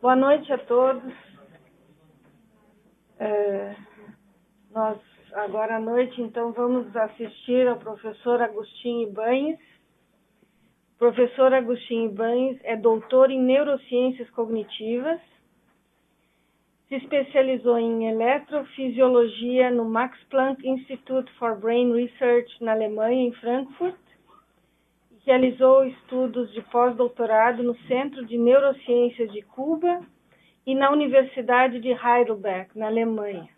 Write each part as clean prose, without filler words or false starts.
Boa noite a todos. Nós, agora à noite, então, vamos assistir ao professor Agostinho Ibáñez. O professor Agostinho Ibáñez é doutor em neurociências cognitivas, se especializou em eletrofisiologia no Max Planck Institute for Brain Research na Alemanha, em Frankfurt. Realizou estudos de pós-doutorado no Centro de Neurociências de Cuba e na Universidade de Heidelberg, na Alemanha,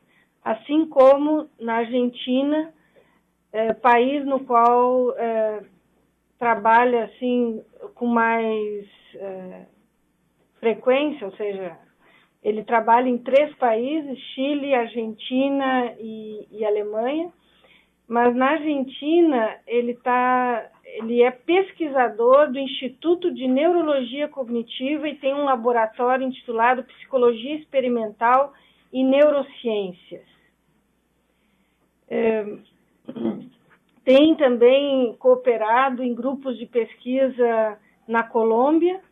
assim como na Argentina, país no qual trabalha assim com mais frequência, ou seja, ele trabalha em 3 países, Chile, Argentina e Alemanha. Mas na Argentina ele é pesquisador do Instituto de Neurologia Cognitiva e tem um laboratório intitulado Psicologia Experimental e Neurociências. Tem também cooperado em grupos de pesquisa na Colômbia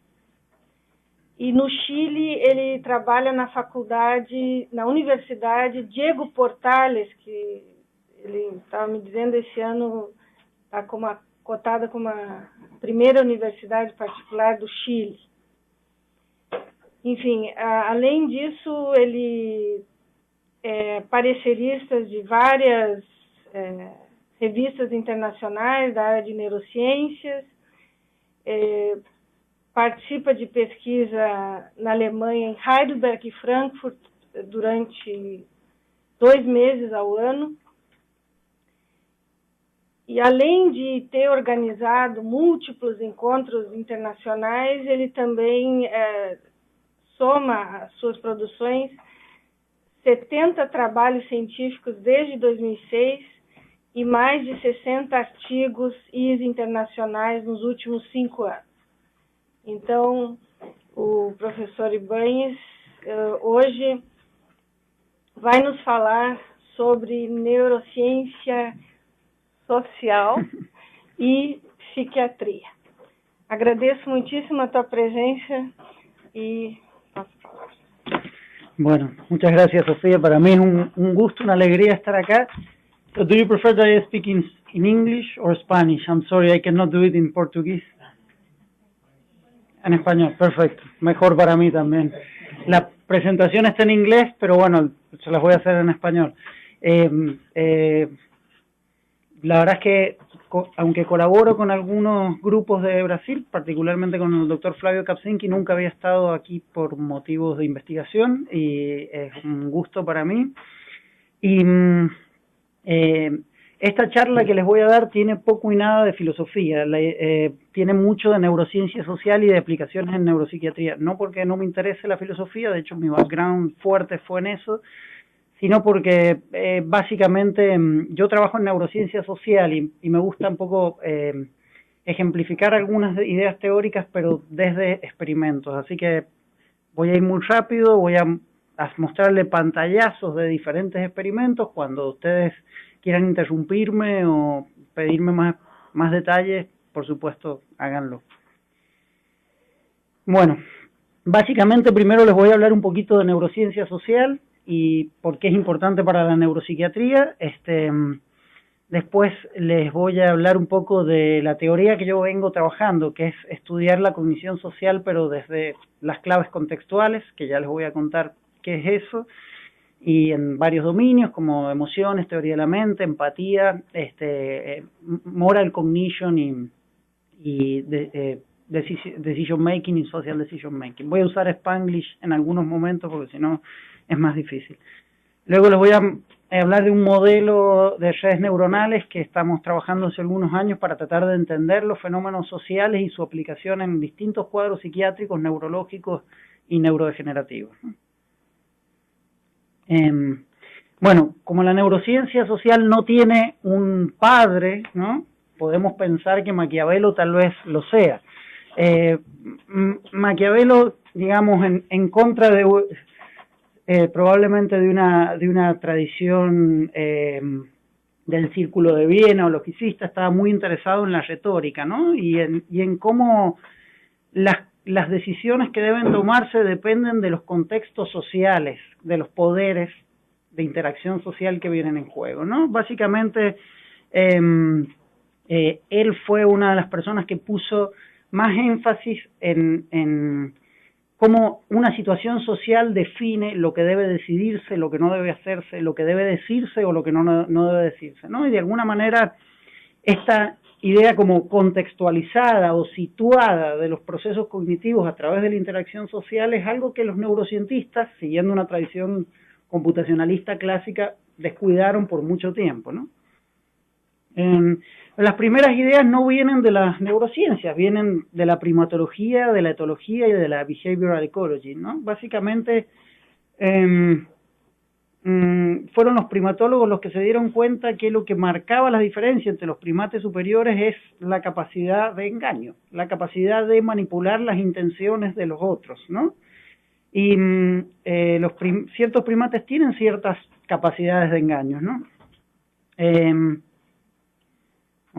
e no Chile ele trabalha na Universidade Diego Portales, que ele estava me dizendo esse ano está cotada como a primeira universidade particular do Chile. Enfim, além disso, ele é parecerista de várias revistas internacionais da área de neurociências, participa de pesquisa na Alemanha, em Heidelberg e Frankfurt, durante 2 meses ao ano. E além de ter organizado múltiplos encontros internacionais, ele também soma às suas produções 70 trabalhos científicos desde 2006 e mais de 60 artigos internacionais nos últimos 5 anos. Então, o professor Ibáñez hoje vai nos falar sobre neurociência social y psiquiatría. Agradeço muchísimo a tu presencia y bueno, muchas gracias, Sofía. Para mí es un gusto, una alegría estar acá. So, do you prefer that I speak in English or Spanish? I'm sorry, I cannot do it in Portuguese. En español, perfecto. Mejor para mí también. La presentación está en inglés, pero bueno, se las voy a hacer en español. La verdad es que, aunque colaboro con algunos grupos de Brasil, particularmente con el doctor Flavio Kapczynski, nunca había estado aquí por motivos de investigación y es un gusto para mí. Y esta charla que les voy a dar tiene poco y nada de filosofía, tiene mucho de neurociencia social y de aplicaciones en neuropsiquiatría. No porque no me interese la filosofía, de hecho mi background fuerte fue en eso, sino porque básicamente yo trabajo en neurociencia social y me gusta un poco ejemplificar algunas ideas teóricas, pero desde experimentos. Así que voy a ir muy rápido, voy a mostrarle pantallazos de diferentes experimentos. Cuando ustedes quieran interrumpirme o pedirme más detalles, por supuesto, háganlo. Bueno, básicamente primero les voy a hablar un poquito de neurociencia social y por qué es importante para la neuropsiquiatría. Después les voy a hablar un poco de la teoría que yo vengo trabajando, que es estudiar la cognición social, pero desde las claves contextuales, que ya les voy a contar qué es eso, y en varios dominios como emociones, teoría de la mente, empatía, moral cognition y decision making y social decision making. Voy a usar Spanglish en algunos momentos porque si no es más difícil. Luego les voy a hablar de un modelo de redes neuronales que estamos trabajando hace algunos años para tratar de entender los fenómenos sociales y su aplicación en distintos cuadros psiquiátricos, neurológicos y neurodegenerativos. Bueno, como la neurociencia social no tiene un padre, ¿no? Podemos pensar que Maquiavelo tal vez lo sea. Maquiavelo, digamos, en contra de... probablemente de una tradición del Círculo de Viena o logicista, estaba muy interesado en la retórica, ¿no? Y en cómo las decisiones que deben tomarse dependen de los contextos sociales, de los poderes de interacción social que vienen en juego, ¿no? Básicamente, él fue una de las personas que puso más énfasis en cómo una situación social define lo que debe decidirse, lo que no debe hacerse, lo que debe decirse o lo que no debe decirse, ¿no? Y de alguna manera esta idea como contextualizada o situada de los procesos cognitivos a través de la interacción social es algo que los neurocientistas, siguiendo una tradición computacionalista clásica, descuidaron por mucho tiempo, ¿no? Las primeras ideas no vienen de las neurociencias, vienen de la primatología, de la etología y de la behavioral ecology, ¿no? Básicamente fueron los primatólogos los que se dieron cuenta que lo que marcaba la diferencia entre los primates superiores es la capacidad de engaño, la capacidad de manipular las intenciones de los otros, ¿no? Y ciertos primates tienen ciertas capacidades de engaño, ¿no? Me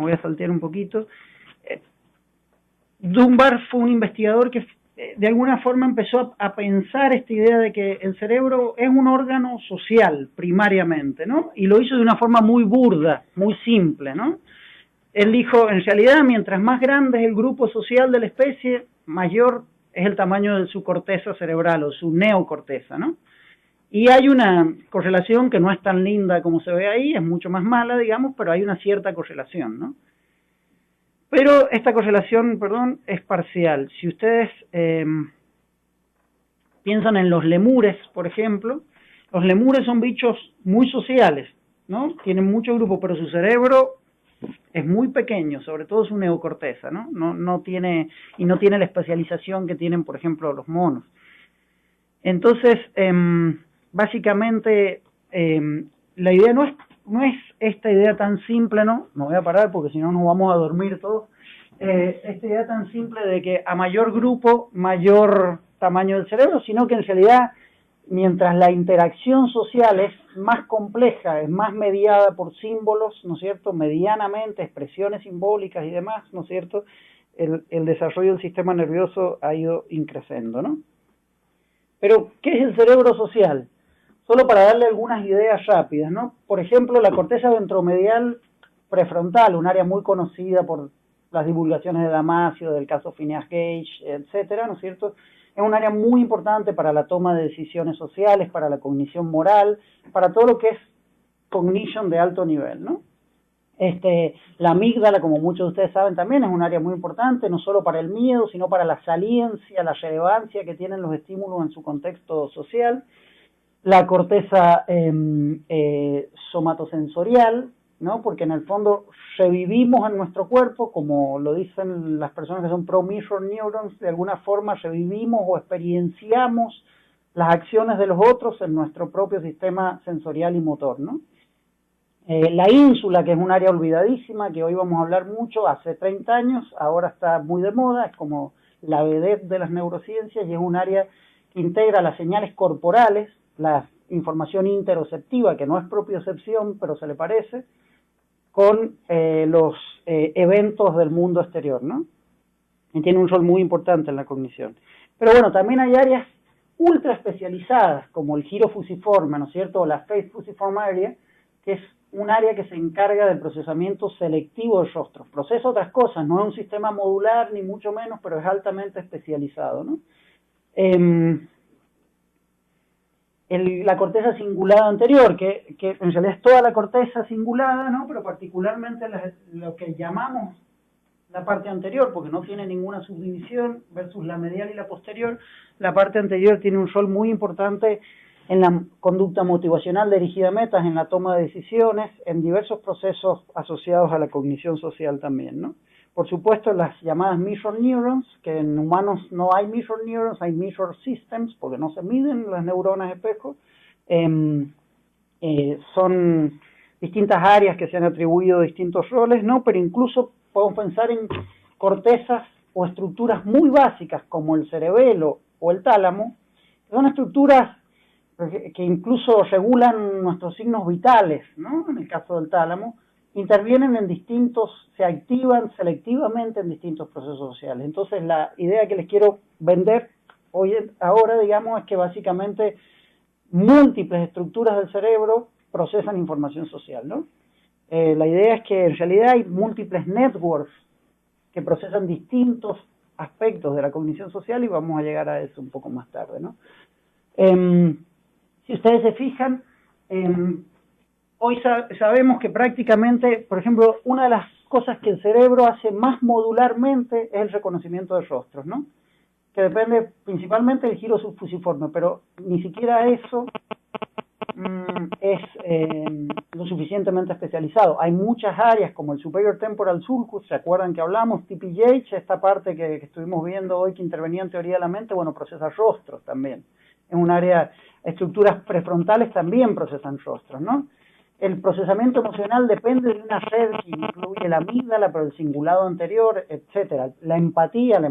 voy a saltear un poquito. Dunbar fue un investigador que de alguna forma empezó a pensar esta idea de que el cerebro es un órgano social primariamente, ¿no? Y lo hizo de una forma muy burda, muy simple, ¿no? Él dijo, en realidad, mientras más grande es el grupo social de la especie, mayor es el tamaño de su corteza cerebral o su neocorteza, ¿no? Y hay una correlación que no es tan linda como se ve ahí, es mucho más mala, digamos, pero hay una cierta correlación, ¿no? Pero esta correlación, perdón, es parcial. Si ustedes piensan en los lemures, por ejemplo, los lemures son bichos muy sociales, ¿no? Tienen mucho grupo, pero su cerebro es muy pequeño, sobre todo su neocorteza, ¿no? No tiene la especialización que tienen, por ejemplo, los monos. Entonces, básicamente, la idea no es esta idea tan simple, ¿no? Me voy a parar porque si no nos vamos a dormir todos. Esta idea tan simple de que a mayor grupo, mayor tamaño del cerebro, sino que en realidad, mientras la interacción social es más compleja, es más mediada por símbolos, ¿no es cierto?, medianamente, expresiones simbólicas y demás, ¿no es cierto?, el desarrollo del sistema nervioso ha ido increciendo, ¿no? Pero, ¿qué es el cerebro social? Solo para darle algunas ideas rápidas, ¿no? Por ejemplo, la corteza ventromedial prefrontal, un área muy conocida por las divulgaciones de Damasio, del caso Phineas Gage, etcétera, ¿no es cierto? Es un área muy importante para la toma de decisiones sociales, para la cognición moral, para todo lo que es cognition de alto nivel, ¿no? La amígdala, como muchos de ustedes saben, también es un área muy importante, no solo para el miedo, sino para la saliencia, la relevancia que tienen los estímulos en su contexto social. La corteza somatosensorial, ¿no? Porque en el fondo revivimos en nuestro cuerpo, como lo dicen las personas que son pro-mirror neurons, de alguna forma revivimos o experienciamos las acciones de los otros en nuestro propio sistema sensorial y motor, ¿no? La ínsula, que es un área olvidadísima, que hoy vamos a hablar mucho, hace 30 años, ahora está muy de moda, es como la vedette de las neurociencias y es un área que integra las señales corporales, la información interoceptiva, que no es propiocepción, pero se le parece, con los eventos del mundo exterior, ¿no? Y tiene un rol muy importante en la cognición. Pero bueno, también hay áreas ultra especializadas, como el giro fusiforme, ¿no es cierto?, o la face fusiform area, que es un área que se encarga del procesamiento selectivo de rostros. Procesa otras cosas, no es un sistema modular, ni mucho menos, pero es altamente especializado, ¿no? La corteza cingulada anterior, que en realidad es toda la corteza cingulada, ¿no? Pero particularmente lo que llamamos la parte anterior, porque no tiene ninguna subdivisión, versus la medial y la posterior. La parte anterior tiene un rol muy importante en la conducta motivacional dirigida a metas, en la toma de decisiones, en diversos procesos asociados a la cognición social también, ¿no? Por supuesto, las llamadas mirror neurons, que en humanos no hay mirror neurons, hay mirror systems, porque no se miden las neuronas espejo. Son distintas áreas que se han atribuido distintos roles, ¿no? Pero incluso podemos pensar en cortezas o estructuras muy básicas, como el cerebelo o el tálamo, que son estructuras que incluso regulan nuestros signos vitales, ¿no? En el caso del tálamo, intervienen en se activan selectivamente en distintos procesos sociales. Entonces, la idea que les quiero vender ahora, digamos, es que básicamente múltiples estructuras del cerebro procesan información social, ¿no? La idea es que en realidad hay múltiples networks que procesan distintos aspectos de la cognición social y vamos a llegar a eso un poco más tarde, ¿no? Si ustedes se fijan, hoy sabemos que prácticamente, por ejemplo, una de las cosas que el cerebro hace más modularmente es el reconocimiento de rostros, ¿no? Que depende principalmente del giro subfusiforme, pero ni siquiera eso es lo suficientemente especializado. Hay muchas áreas como el Superior Temporal Sulcus, ¿se acuerdan que hablamos? TPJ, esta parte que estuvimos viendo hoy que intervenía en teoría de la mente, bueno, procesa rostros también. En un área, estructuras prefrontales también procesan rostros, ¿no? El procesamiento emocional depende de una red que incluye la amígdala, pero el cingulado anterior, etcétera. La empatía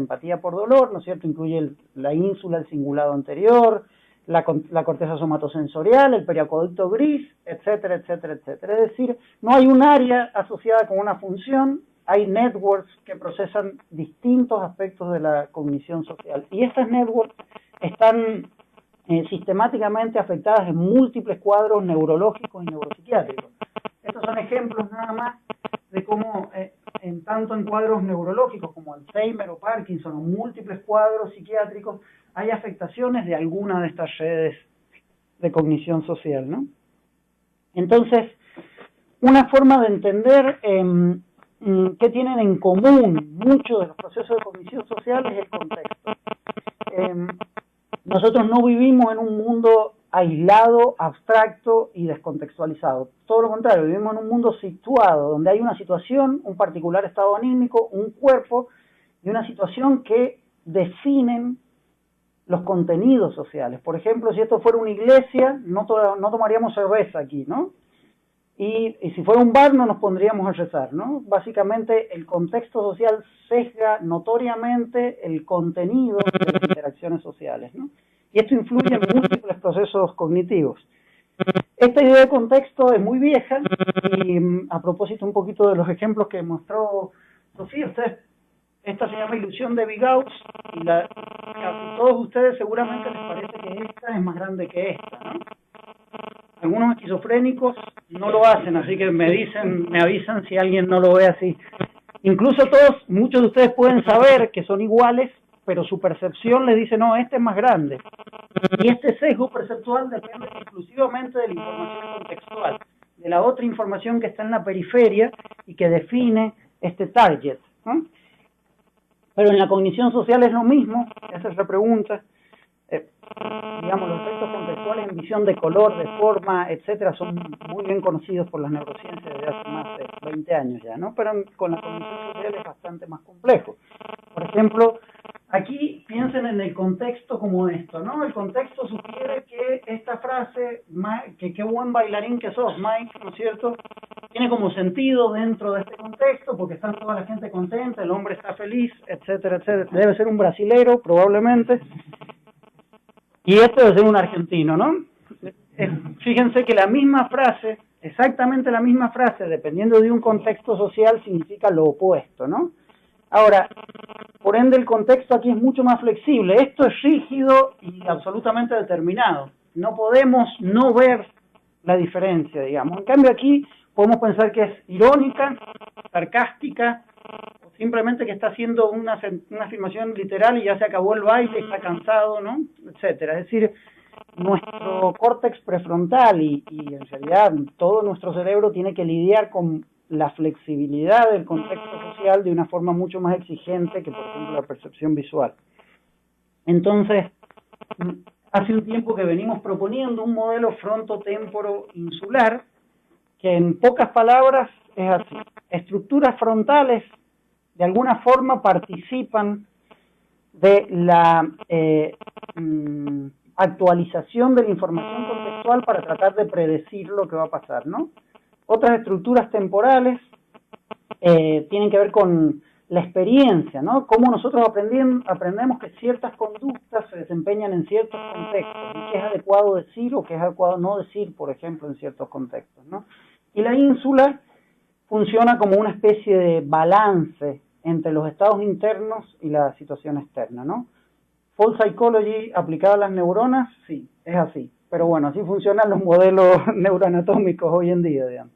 por dolor, ¿no es cierto? Incluye la ínsula, el cingulado anterior, la corteza somatosensorial, el periacueducto gris, etcétera, etcétera, etcétera. Es decir, no hay un área asociada con una función, hay networks que procesan distintos aspectos de la cognición social. Y estas networks están sistemáticamente afectadas en múltiples cuadros neurológicos y neuropsiquiátricos. Estos son ejemplos nada más de cómo, tanto en cuadros neurológicos como Alzheimer o Parkinson o múltiples cuadros psiquiátricos, hay afectaciones de alguna de estas redes de cognición social, ¿no? Entonces, una forma de entender qué tienen en común muchos de los procesos de cognición social es el contexto. Nosotros no vivimos en un mundo aislado, abstracto y descontextualizado. Todo lo contrario, vivimos en un mundo situado, donde hay una situación, un particular estado anímico, un cuerpo y una situación que definen los contenidos sociales. Por ejemplo, si esto fuera una iglesia, no tomaríamos cerveza aquí, ¿no? Y si fuera un bar, no nos pondríamos a rezar, ¿no? Básicamente, el contexto social sesga notoriamente el contenido de las interacciones sociales, ¿no? Y esto influye en múltiples procesos cognitivos. Esta idea de contexto es muy vieja y a propósito un poquito de los ejemplos que mostró Sofía, esta se llama ilusión de Big-Gauss y casi todos ustedes seguramente les parece que esta es más grande que esta, ¿no? Algunos esquizofrénicos no lo hacen, así que me avisan si alguien no lo ve así. Incluso muchos de ustedes pueden saber que son iguales, pero su percepción les dice, no, este es más grande. Y este sesgo perceptual depende exclusivamente de la información contextual, de la otra información que está en la periferia y que define este target, ¿no? Pero en la cognición social es lo mismo, esa es la pregunta. Digamos, los efectos contextuales en visión de color, de forma, etcétera, son muy bien conocidos por las neurociencias desde hace más de 20 años ya, ¿no? Pero con la cognición social es bastante más complejo. Por ejemplo, aquí piensen en el contexto como esto, ¿no? El contexto sugiere que esta frase, que qué buen bailarín que sos, Mike, ¿no es cierto? Tiene como sentido dentro de este contexto porque está toda la gente contenta, el hombre está feliz, etcétera, etcétera. Debe ser un brasilero, probablemente. Y esto debe ser un argentino, ¿no? Fíjense que la misma frase, exactamente la misma frase, dependiendo de un contexto social, significa lo opuesto, ¿no? Ahora, por ende el contexto aquí es mucho más flexible. Esto es rígido y absolutamente determinado. No podemos no ver la diferencia, digamos. En cambio aquí podemos pensar que es irónica, sarcástica, o simplemente que está haciendo una afirmación literal y ya se acabó el baile, está cansado, ¿no? Etcétera. Es decir, nuestro córtex prefrontal y en realidad todo nuestro cerebro tiene que lidiar con la flexibilidad del contexto social de una forma mucho más exigente que, por ejemplo, la percepción visual. Entonces, hace un tiempo que venimos proponiendo un modelo frontotemporo-insular que en pocas palabras es así. Estructuras frontales de alguna forma participan de la actualización de la información contextual para tratar de predecir lo que va a pasar, ¿no? Otras estructuras temporales tienen que ver con la experiencia, ¿no? Cómo nosotros aprendemos que ciertas conductas se desempeñan en ciertos contextos, y qué es adecuado decir o qué es adecuado no decir, por ejemplo, en ciertos contextos, ¿no? Y la ínsula funciona como una especie de balance entre los estados internos y la situación externa, ¿no? Full Psychology aplicada a las neuronas, sí, es así. Pero bueno, así funcionan los modelos neuroanatómicos hoy en día, digamos.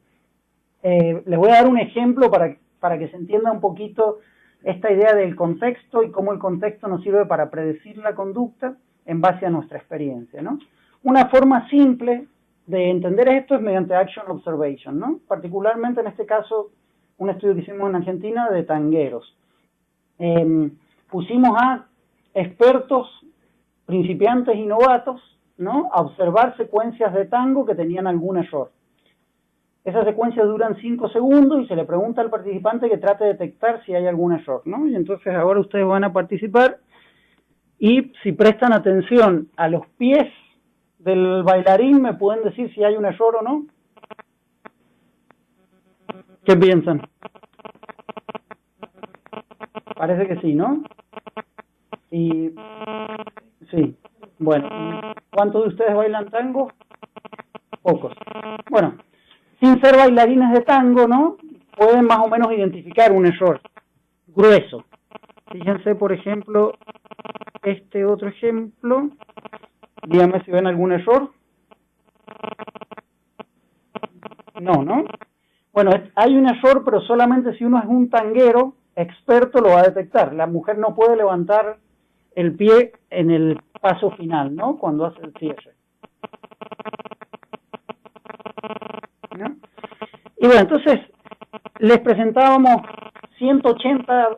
Les voy a dar un ejemplo para que se entienda un poquito esta idea del contexto y cómo el contexto nos sirve para predecir la conducta en base a nuestra experiencia, ¿no? Una forma simple de entender esto es mediante Action Observation, ¿no? Particularmente en este caso, un estudio que hicimos en Argentina de tangueros. Pusimos a expertos, principiantes y novatos, ¿no? A observar secuencias de tango que tenían algún error. Esas secuencias duran 5 segundos y se le pregunta al participante que trate de detectar si hay algún error, ¿no? Y entonces ahora ustedes van a participar y si prestan atención a los pies del bailarín, ¿me pueden decir si hay un error o no? ¿Qué piensan? Parece que sí, ¿no? Y sí, bueno, ¿cuántos de ustedes bailan tango? Pocos. Bueno, sin ser bailarines de tango, ¿no? Pueden más o menos identificar un error grueso. Fíjense, por ejemplo, este otro ejemplo. Díganme si ven algún error. No, ¿no? Bueno, hay un error, pero solamente si uno es un tanguero experto lo va a detectar. La mujer no puede levantar el pie en el paso final, ¿no? Cuando hace el cierre. ¿No? Y bueno, entonces les presentábamos 180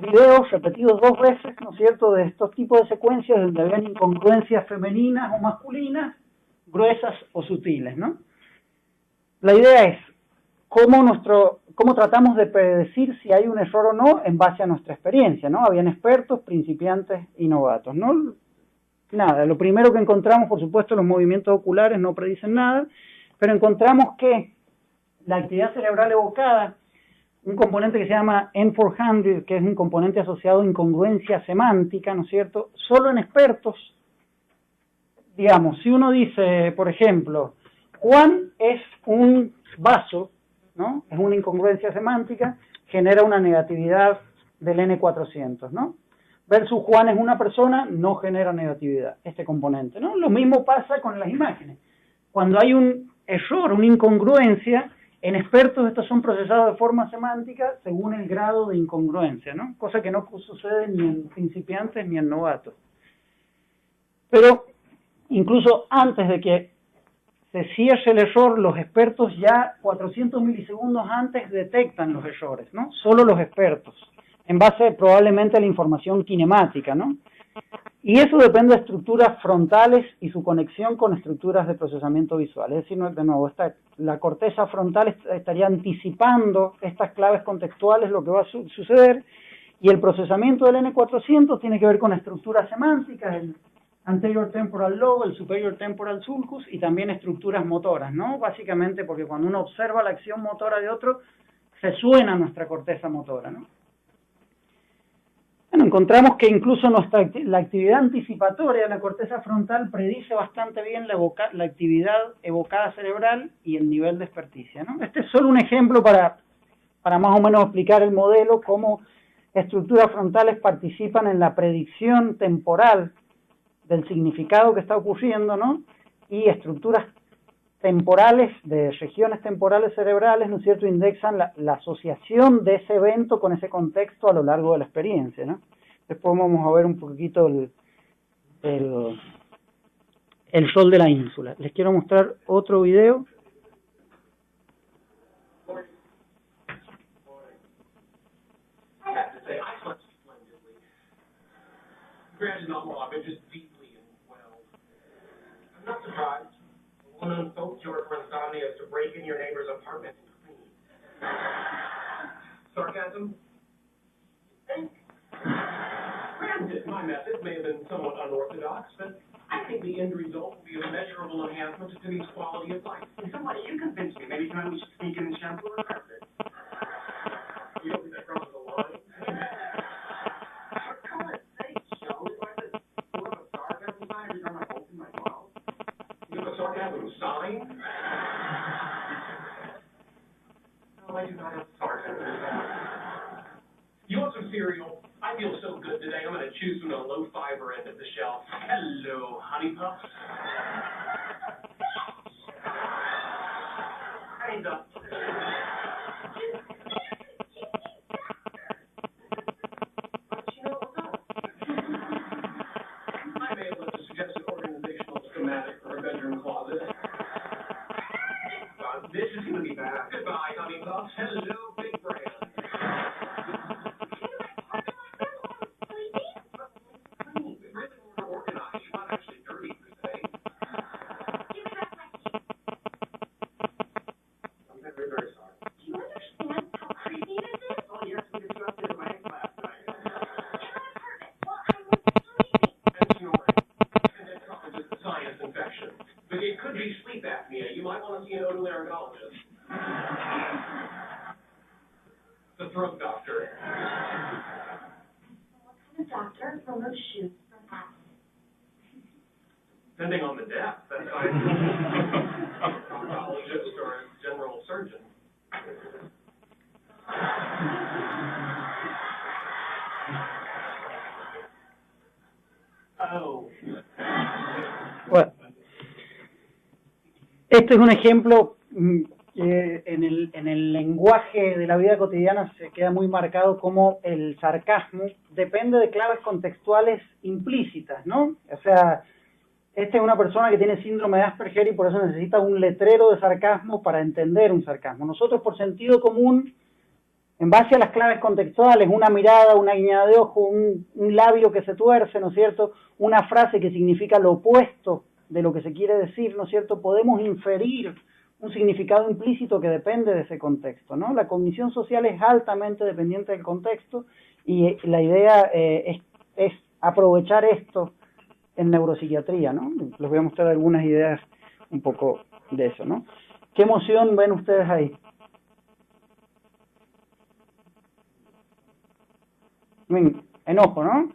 videos repetidos 2 veces, ¿no es cierto?, de estos tipos de secuencias donde habían incongruencias femeninas o masculinas, gruesas o sutiles, ¿no? La idea es cómo tratamos de predecir si hay un error o no en base a nuestra experiencia, ¿no? Habían expertos, principiantes y novatos, ¿no? Nada, lo primero que encontramos, por supuesto, los movimientos oculares no predicen nada, pero encontramos que la actividad cerebral evocada, un componente que se llama N400, que es un componente asociado a incongruencia semántica, ¿no es cierto? Solo en expertos, digamos, si uno dice, por ejemplo, Juan es un vaso, ¿no? Es una incongruencia semántica, genera una negatividad del N400, ¿no? Versus Juan es una persona, no genera negatividad, este componente, ¿no? Lo mismo pasa con las imágenes. Cuando hay un error, una incongruencia, en expertos estos son procesados de forma semántica según el grado de incongruencia, ¿no? Cosa que no sucede ni en principiantes ni en novatos. Pero incluso antes de que se cierre el error, los expertos ya 400 milisegundos antes detectan los errores, ¿no? Solo los expertos, en base probablemente a la información kinemática, ¿no? Y eso depende de estructuras frontales y su conexión con estructuras de procesamiento visual. Es decir, de nuevo, la corteza frontal estaría anticipando estas claves contextuales, lo que va a suceder, y el procesamiento del N400 tiene que ver con estructuras semánticas, el anterior temporal lobe, el superior temporal sulcus, y también estructuras motoras, ¿no? Básicamente porque cuando uno observa la acción motora de otro, se suena nuestra corteza motora, ¿no? Bueno, encontramos que incluso la actividad anticipatoria de la corteza frontal predice bastante bien la actividad evocada cerebral y el nivel de experticia, ¿no? Este es solo un ejemplo para más o menos explicar el modelo, cómo estructuras frontales participan en la predicción temporal del significado que está ocurriendo, ¿no? Y estructuras temporales, de regiones temporales cerebrales, ¿no es cierto?, indexan la asociación de ese evento con ese contexto a lo largo de la experiencia, ¿no? Después vamos a ver un poquito el rol de la ínsula. Les quiero mostrar otro video. One unfolds your insomnia is to break in your neighbor's apartment and clean. Sarcasm? Think? Granted, my method may have been somewhat unorthodox, but I think the end result will be a measurable enhancement to Timmy's quality of life. Somebody, you convince me. Maybe tonight we should sneak in and shampoo her carpet. You don't think that crosses the line? sign? No, I do not have sarcasm. You want some cereal? I feel so good today, I'm going to choose from the low-fiber end of the shelf. Hello, Honey Puffs. Kind of. But you know what? I may have left a suggested organizational schematic for a bedroom closet. This is going to be bad. Goodbye, Honey Puffs. Hello, Big Brand. But it could be sleep apnea. You might want to see an otolaryngologist. The throat doctor. What kind of doctor removes shoes from hats? Depending on the depth, that's either a proctologist or a general surgeon. Oh. Bueno, este es un ejemplo que en el lenguaje de la vida cotidiana se queda muy marcado como el sarcasmo depende de claves contextuales implícitas, ¿no? O sea, esta es una persona que tiene síndrome de Asperger y por eso necesita un letrero de sarcasmo para entender un sarcasmo. Nosotros, por sentido común, en base a las claves contextuales, una mirada, una guiñada de ojo, un labio que se tuerce, ¿no es cierto?, una frase que significa lo opuesto de lo que se quiere decir, ¿no es cierto?, podemos inferir un significado implícito que depende de ese contexto, ¿no? La cognición social es altamente dependiente del contexto y la idea es aprovechar esto en neuropsiquiatría, ¿no? Les voy a mostrar algunas ideas un poco de eso, ¿no? ¿Qué emoción ven ustedes ahí? Bien, enojo, ¿no?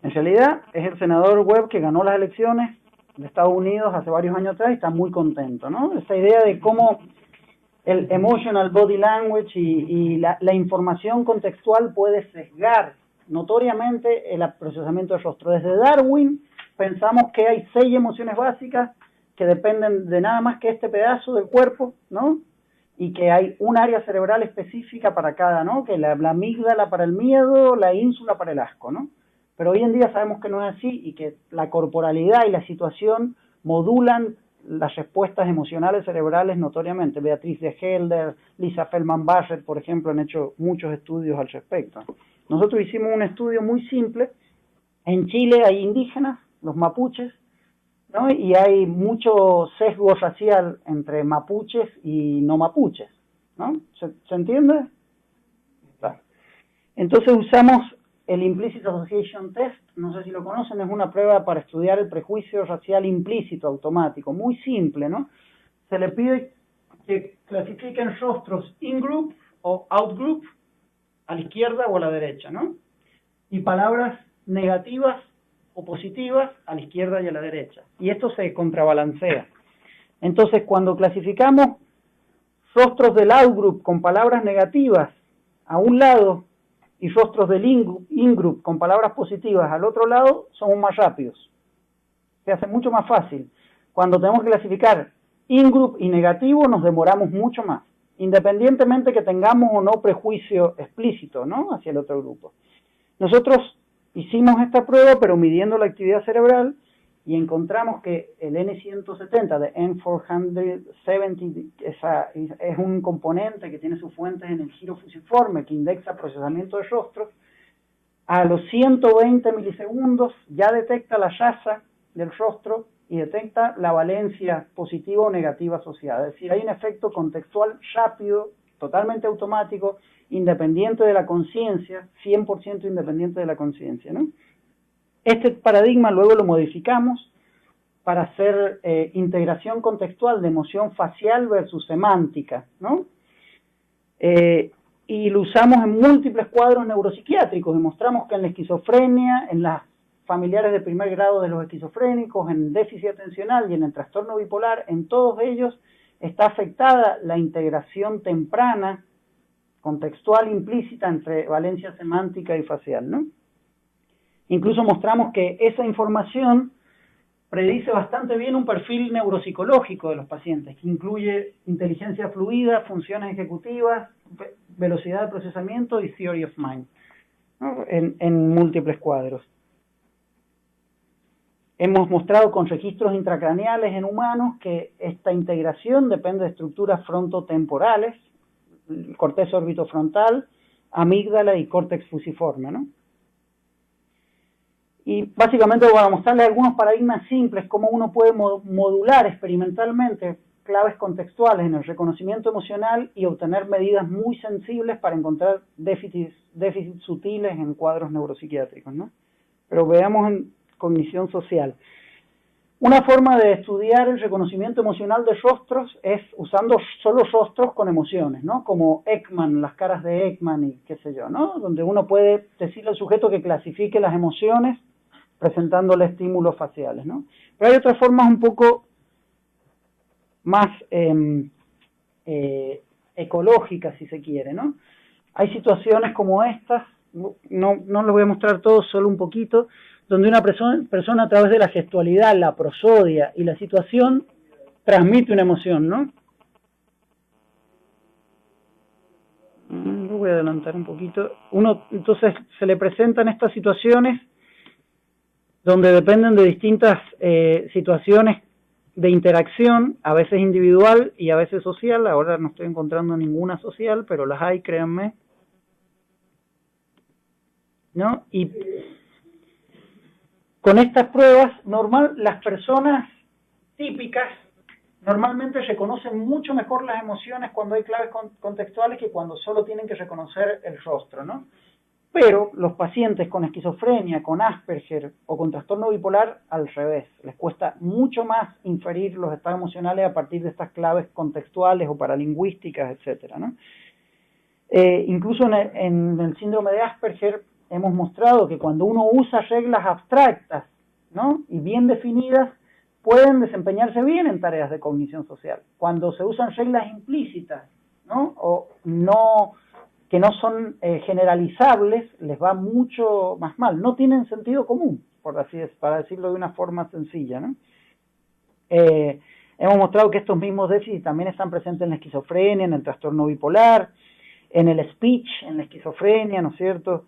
En realidad es el senador Webb que ganó las elecciones de Estados Unidos hace varios años atrás y está muy contento, ¿no? Esa idea de cómo el emotional body language y la información contextual puede sesgar notoriamente el procesamiento del rostro. Desde Darwin pensamos que hay 6 emociones básicas que dependen de nada más que este pedazo del cuerpo, ¿no? Y que hay un área cerebral específica para cada, ¿no? Que la amígdala para el miedo, la ínsula para el asco, ¿no? Pero hoy en día sabemos que no es así y que la corporalidad y la situación modulan las respuestas emocionales cerebrales notoriamente. Beatriz de Helder, Lisa Feldman Barrett, por ejemplo, han hecho muchos estudios al respecto. Nosotros hicimos un estudio muy simple. En Chile hay indígenas, los mapuches, ¿no? Y hay mucho sesgo racial entre mapuches y no mapuches, ¿no? ¿Se entiende? Claro. Entonces usamos el Implicit Association Test, no sé si lo conocen, es una prueba para estudiar el prejuicio racial implícito automático, muy simple, ¿no? Se le pide que clasifiquen rostros in-group o out-group, a la izquierda o a la derecha, ¿no? Y palabras negativas o positivas a la izquierda y a la derecha. Y esto se contrabalancea. Entonces, cuando clasificamos rostros del out-group con palabras negativas a un lado y rostros del in-group con palabras positivas al otro lado, somos más rápidos. Se hace mucho más fácil. Cuando tenemos que clasificar in-group y negativo, nos demoramos mucho más, independientemente que tengamos o no prejuicio explícito, ¿no?, hacia el otro grupo. Nosotros hicimos esta prueba, pero midiendo la actividad cerebral, y encontramos que el N170 de N470 es un componente que tiene sus fuentes en el giro fusiforme que indexa procesamiento de rostros. A los 120 milisegundos ya detecta la raza del rostro y detecta la valencia positiva o negativa asociada. Es decir, hay un efecto contextual rápido, totalmente automático, independiente de la conciencia, 100% independiente de la conciencia, ¿no? Este paradigma luego lo modificamos para hacer integración contextual de emoción facial versus semántica, ¿no? Y lo usamos en múltiples cuadros neuropsiquiátricos y mostramos que en la esquizofrenia, en las familiares de primer grado de los esquizofrénicos, en déficit atencional y en el trastorno bipolar, en todos ellos está afectada la integración temprana, contextual implícita entre valencia semántica y facial, ¿no? Incluso mostramos que esa información predice bastante bien un perfil neuropsicológico de los pacientes, que incluye inteligencia fluida, funciones ejecutivas, velocidad de procesamiento y theory of mind, ¿no? En múltiples cuadros. Hemos mostrado con registros intracraneales en humanos que esta integración depende de estructuras frontotemporales, corteza orbitofrontal, amígdala y córtex fusiforme, ¿no? Y básicamente voy a mostrarles algunos paradigmas simples, cómo uno puede modular experimentalmente claves contextuales en el reconocimiento emocional y obtener medidas muy sensibles para encontrar déficits sutiles en cuadros neuropsiquiátricos, ¿no? Pero veamos en cognición social. Una forma de estudiar el reconocimiento emocional de rostros es usando solo rostros con emociones, ¿no? Como Ekman, las caras de Ekman y qué sé yo, ¿no? Donde uno puede decirle al sujeto que clasifique las emociones presentándole estímulos faciales, ¿no? Pero hay otras formas un poco más ecológicas, si se quiere, ¿no? Hay situaciones como estas, no les voy a mostrar todo, solo un poquito, donde una persona a través de la gestualidad, la prosodia y la situación transmite una emoción, ¿no? Lo voy a adelantar un poquito. Entonces se le presentan estas situaciones donde dependen de distintas situaciones de interacción, a veces individual y a veces social. Ahora no estoy encontrando ninguna social, pero las hay, créanme, ¿no? Y con estas pruebas, las personas típicas normalmente reconocen mucho mejor las emociones cuando hay claves contextuales que cuando solo tienen que reconocer el rostro, ¿no? Pero los pacientes con esquizofrenia, con Asperger o con trastorno bipolar, al revés, les cuesta mucho más inferir los estados emocionales a partir de estas claves contextuales o paralingüísticas, etcétera, ¿no? Incluso en el síndrome de Asperger hemos mostrado que cuando uno usa reglas abstractas, ¿no? Y bien definidas, pueden desempeñarse bien en tareas de cognición social. Cuando se usan reglas implícitas, ¿no? O no, que no son generalizables, les va mucho más mal. No tienen sentido común, para decirlo de una forma sencilla, ¿no? Hemos mostrado que estos mismos déficits también están presentes en la esquizofrenia, en el trastorno bipolar, en el speech, en la esquizofrenia, ¿no es cierto?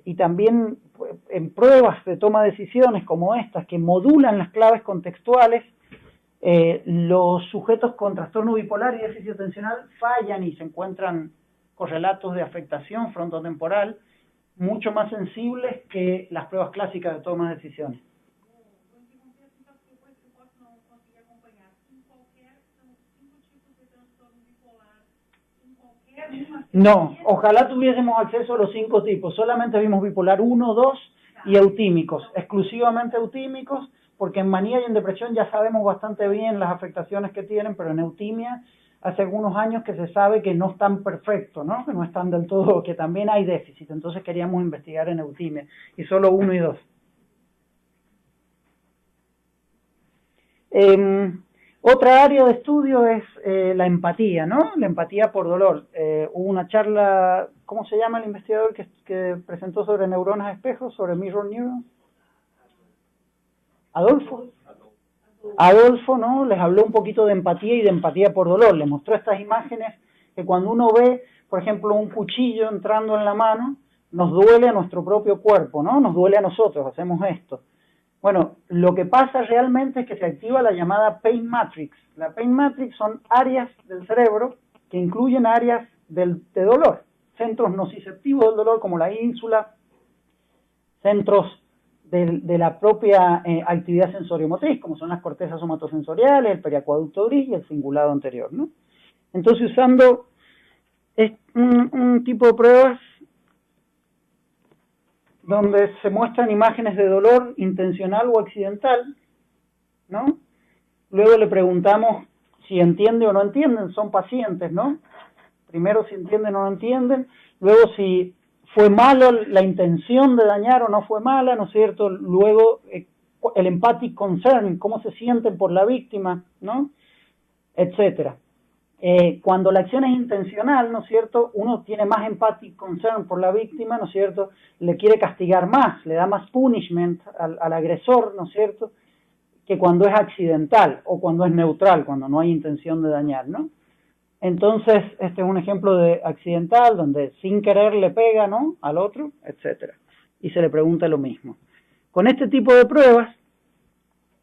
Y también en pruebas de toma de decisiones como estas, que modulan las claves contextuales, los sujetos con trastorno bipolar y déficit atencional fallan y se encuentran correlatos de afectación frontotemporal mucho más sensibles que las pruebas clásicas de toma de decisiones. No, ojalá tuviésemos acceso a los 5 tipos. Solamente vimos bipolar 1, 2 y eutímicos, exclusivamente eutímicos, porque en manía y en depresión ya sabemos bastante bien las afectaciones que tienen, pero en eutimia hace algunos años que se sabe que no están perfectos, ¿no? Que no están del todo, que también hay déficit. Entonces queríamos investigar en eutimia y solo 1 y 2. Otra área de estudio es la empatía, ¿no? La empatía por dolor. Hubo una charla, ¿cómo se llama el investigador que presentó sobre neuronas espejos, sobre mirror neurons? Adolfo, ¿no? Les habló un poquito de empatía y de empatía por dolor. Les mostró estas imágenes que cuando uno ve, por ejemplo, un cuchillo entrando en la mano, nos duele a nuestro propio cuerpo, ¿no? Nos duele a nosotros, hacemos esto. Bueno, lo que pasa realmente es que se activa la llamada Pain Matrix. La Pain Matrix son áreas del cerebro que incluyen áreas de dolor, centros nociceptivos del dolor como la ínsula, centros de la propia actividad sensoriomotriz, como son las cortezas somatosensoriales, el periacueducto gris y el cingulado anterior, ¿no? Entonces, usando un tipo de pruebas donde se muestran imágenes de dolor intencional o accidental, ¿no? Luego le preguntamos si entiende o no entienden, son pacientes, ¿no? Primero si entienden o no entienden, luego si ¿Fue malo la intención de dañar o no fue mala, ¿no es cierto? Luego, el empathic concern, cómo se sienten por la víctima, ¿no? Etcétera. Cuando la acción es intencional, ¿no es cierto? Uno tiene más empathic concern por la víctima, ¿no es cierto? Le quiere castigar más, le da más punishment al agresor, ¿no es cierto? Que cuando es accidental o cuando es neutral, cuando no hay intención de dañar, ¿no? Entonces, este es un ejemplo de accidental, donde sin querer le pega, ¿no?, al otro, etcétera. Y se le pregunta lo mismo. Con este tipo de pruebas,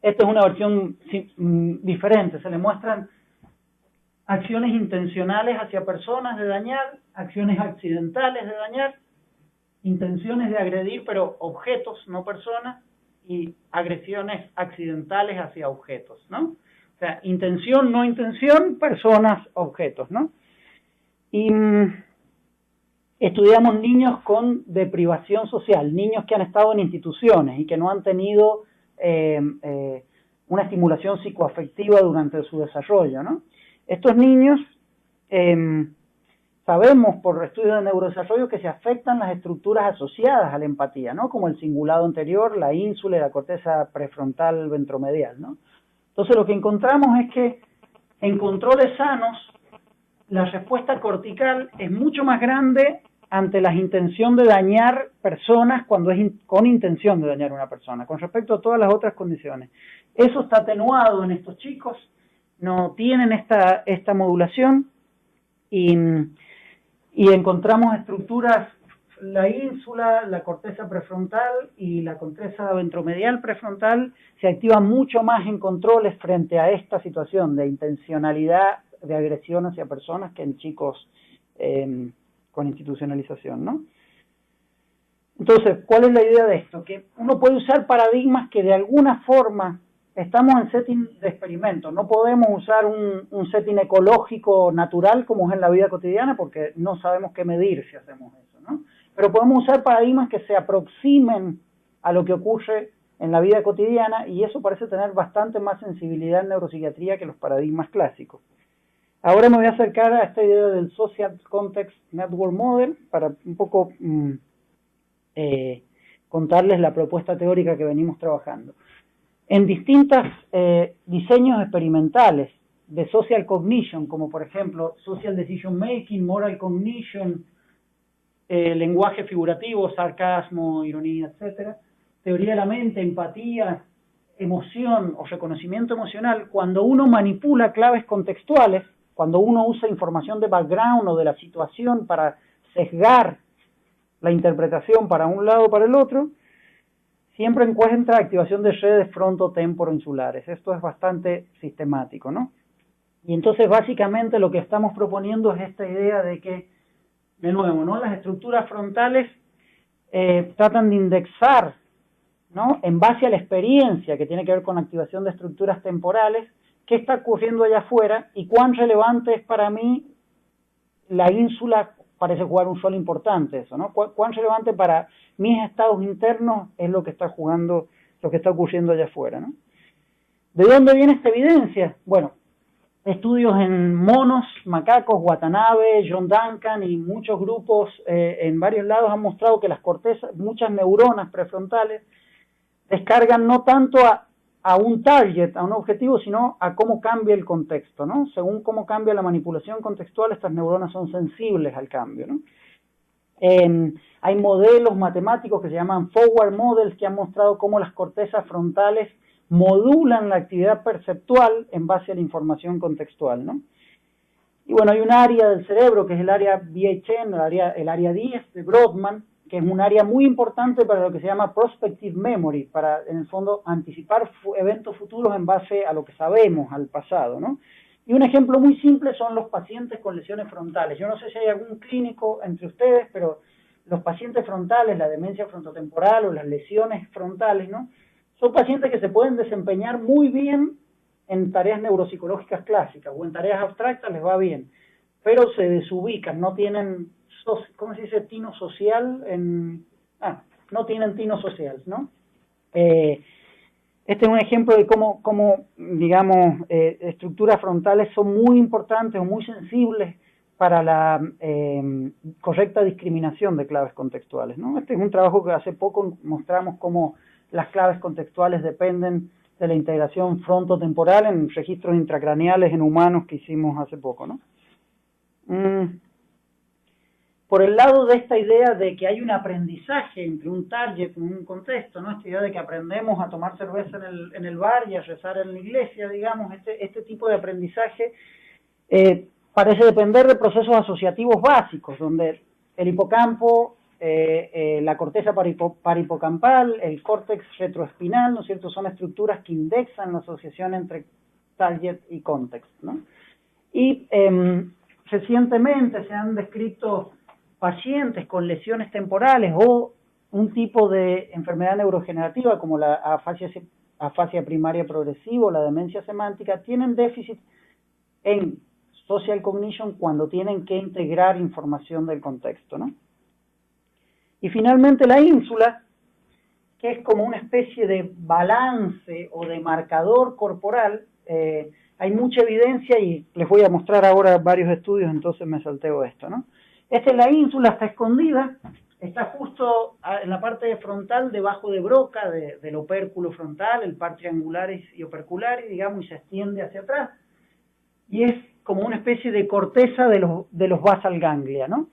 esta es una versión diferente. Se le muestran acciones intencionales hacia personas de dañar, acciones accidentales de dañar, intenciones de agredir, pero objetos, no personas, y agresiones accidentales hacia objetos, ¿no? O sea, intención, no intención, personas, objetos, ¿no? Y estudiamos niños con deprivación social, niños que han estado en instituciones y que no han tenido una estimulación psicoafectiva durante su desarrollo, ¿no? Estos niños, sabemos por estudios de neurodesarrollo que se afectan las estructuras asociadas a la empatía, ¿no? Como el cingulado anterior, la ínsula y la corteza prefrontal ventromedial, ¿no? Entonces lo que encontramos es que en controles sanos la respuesta cortical es mucho más grande ante la intención de dañar personas cuando es con intención de dañar a una persona, con respecto a todas las otras condiciones. Eso está atenuado en estos chicos, no tienen esta modulación y encontramos estructuras, la ínsula, la corteza prefrontal y la corteza ventromedial prefrontal se activan mucho más en controles frente a esta situación de intencionalidad de agresión hacia personas que en chicos con institucionalización, ¿no? Entonces, ¿cuál es la idea de esto? Que uno puede usar paradigmas que de alguna forma estamos en setting de experimento, no podemos usar un setting ecológico natural como es en la vida cotidiana porque no sabemos qué medir si hacemos eso, ¿no? Pero podemos usar paradigmas que se aproximen a lo que ocurre en la vida cotidiana y eso parece tener bastante más sensibilidad en neuropsiquiatría que los paradigmas clásicos. Ahora me voy a acercar a esta idea del Social Context Network Model para un poco contarles la propuesta teórica que venimos trabajando. En distintos diseños experimentales de Social Cognition, como por ejemplo Social Decision Making, Moral Cognition, lenguaje figurativo, sarcasmo, ironía, etcétera, teoría de la mente, empatía, emoción o reconocimiento emocional, cuando uno manipula claves contextuales, cuando uno usa información de background o de la situación para sesgar la interpretación para un lado o para el otro, siempre encuentra activación de redes fronto-temporo-insulares. Esto es bastante sistemático, ¿no? Y entonces básicamente lo que estamos proponiendo es esta idea de que, de nuevo, ¿no?, las estructuras frontales tratan de indexar, ¿no?, en base a la experiencia que tiene que ver con activación de estructuras temporales, qué está ocurriendo allá afuera y cuán relevante es para mí la ínsula. Parece jugar un rol importante eso, ¿no? Cuán relevante para mis estados internos es lo que está jugando, lo que está ocurriendo allá afuera, ¿no? ¿De dónde viene esta evidencia? Bueno, estudios en monos, macacos, Watanabe, John Duncan y muchos grupos en varios lados han mostrado que las cortezas, muchas neuronas prefrontales descargan no tanto a un target, a un objetivo, sino a cómo cambia el contexto, ¿no? Según cómo cambia la manipulación contextual, estas neuronas son sensibles al cambio, ¿no? Hay modelos matemáticos que se llaman forward models que han mostrado cómo las cortezas frontales modulan la actividad perceptual en base a la información contextual, ¿no? Y bueno, hay un área del cerebro que es el área BHN, el área 10 de Brodmann, que es un área muy importante para lo que se llama prospective memory, para en el fondo anticipar eventos futuros en base a lo que sabemos, al pasado, ¿no? Y un ejemplo muy simple son los pacientes con lesiones frontales. Yo no sé si hay algún clínico entre ustedes, pero los pacientes frontales, la demencia frontotemporal o las lesiones frontales, ¿no?, son pacientes que se pueden desempeñar muy bien en tareas neuropsicológicas clásicas o en tareas abstractas les va bien, pero se desubican, no tienen, ¿cómo se dice? Tino social, no tienen tino social, ¿no? Este es un ejemplo de cómo digamos, estructuras frontales son muy importantes o muy sensibles para la correcta discriminación de claves contextuales, ¿no? Este es un trabajo que hace poco mostramos cómo las claves contextuales dependen de la integración frontotemporal en registros intracraneales en humanos que hicimos hace poco, ¿no? Por el lado de esta idea de que hay un aprendizaje entre un target y un contexto, ¿no? Esta idea de que aprendemos a tomar cerveza en el bar y a rezar en la iglesia, digamos, este tipo de aprendizaje parece depender de procesos asociativos básicos, donde el hipocampo, la corteza paripocampal, el córtex retroespinal, ¿no es cierto?, son estructuras que indexan la asociación entre target y context, ¿no? Y recientemente se han descrito pacientes con lesiones temporales o un tipo de enfermedad neurogenerativa como la afasia primaria progresiva o la demencia semántica, tienen déficit en social cognition cuando tienen que integrar información del contexto, ¿no? Y finalmente la ínsula, que es como una especie de balance o de marcador corporal. Hay mucha evidencia y les voy a mostrar ahora varios estudios, entonces me salteo esto, ¿no? Esta es la ínsula, está escondida, está justo en la parte frontal debajo de Broca, del opérculo frontal, el par triangularis y opercularis, digamos, y se extiende hacia atrás. Y es como una especie de corteza de los basal ganglia, ¿no?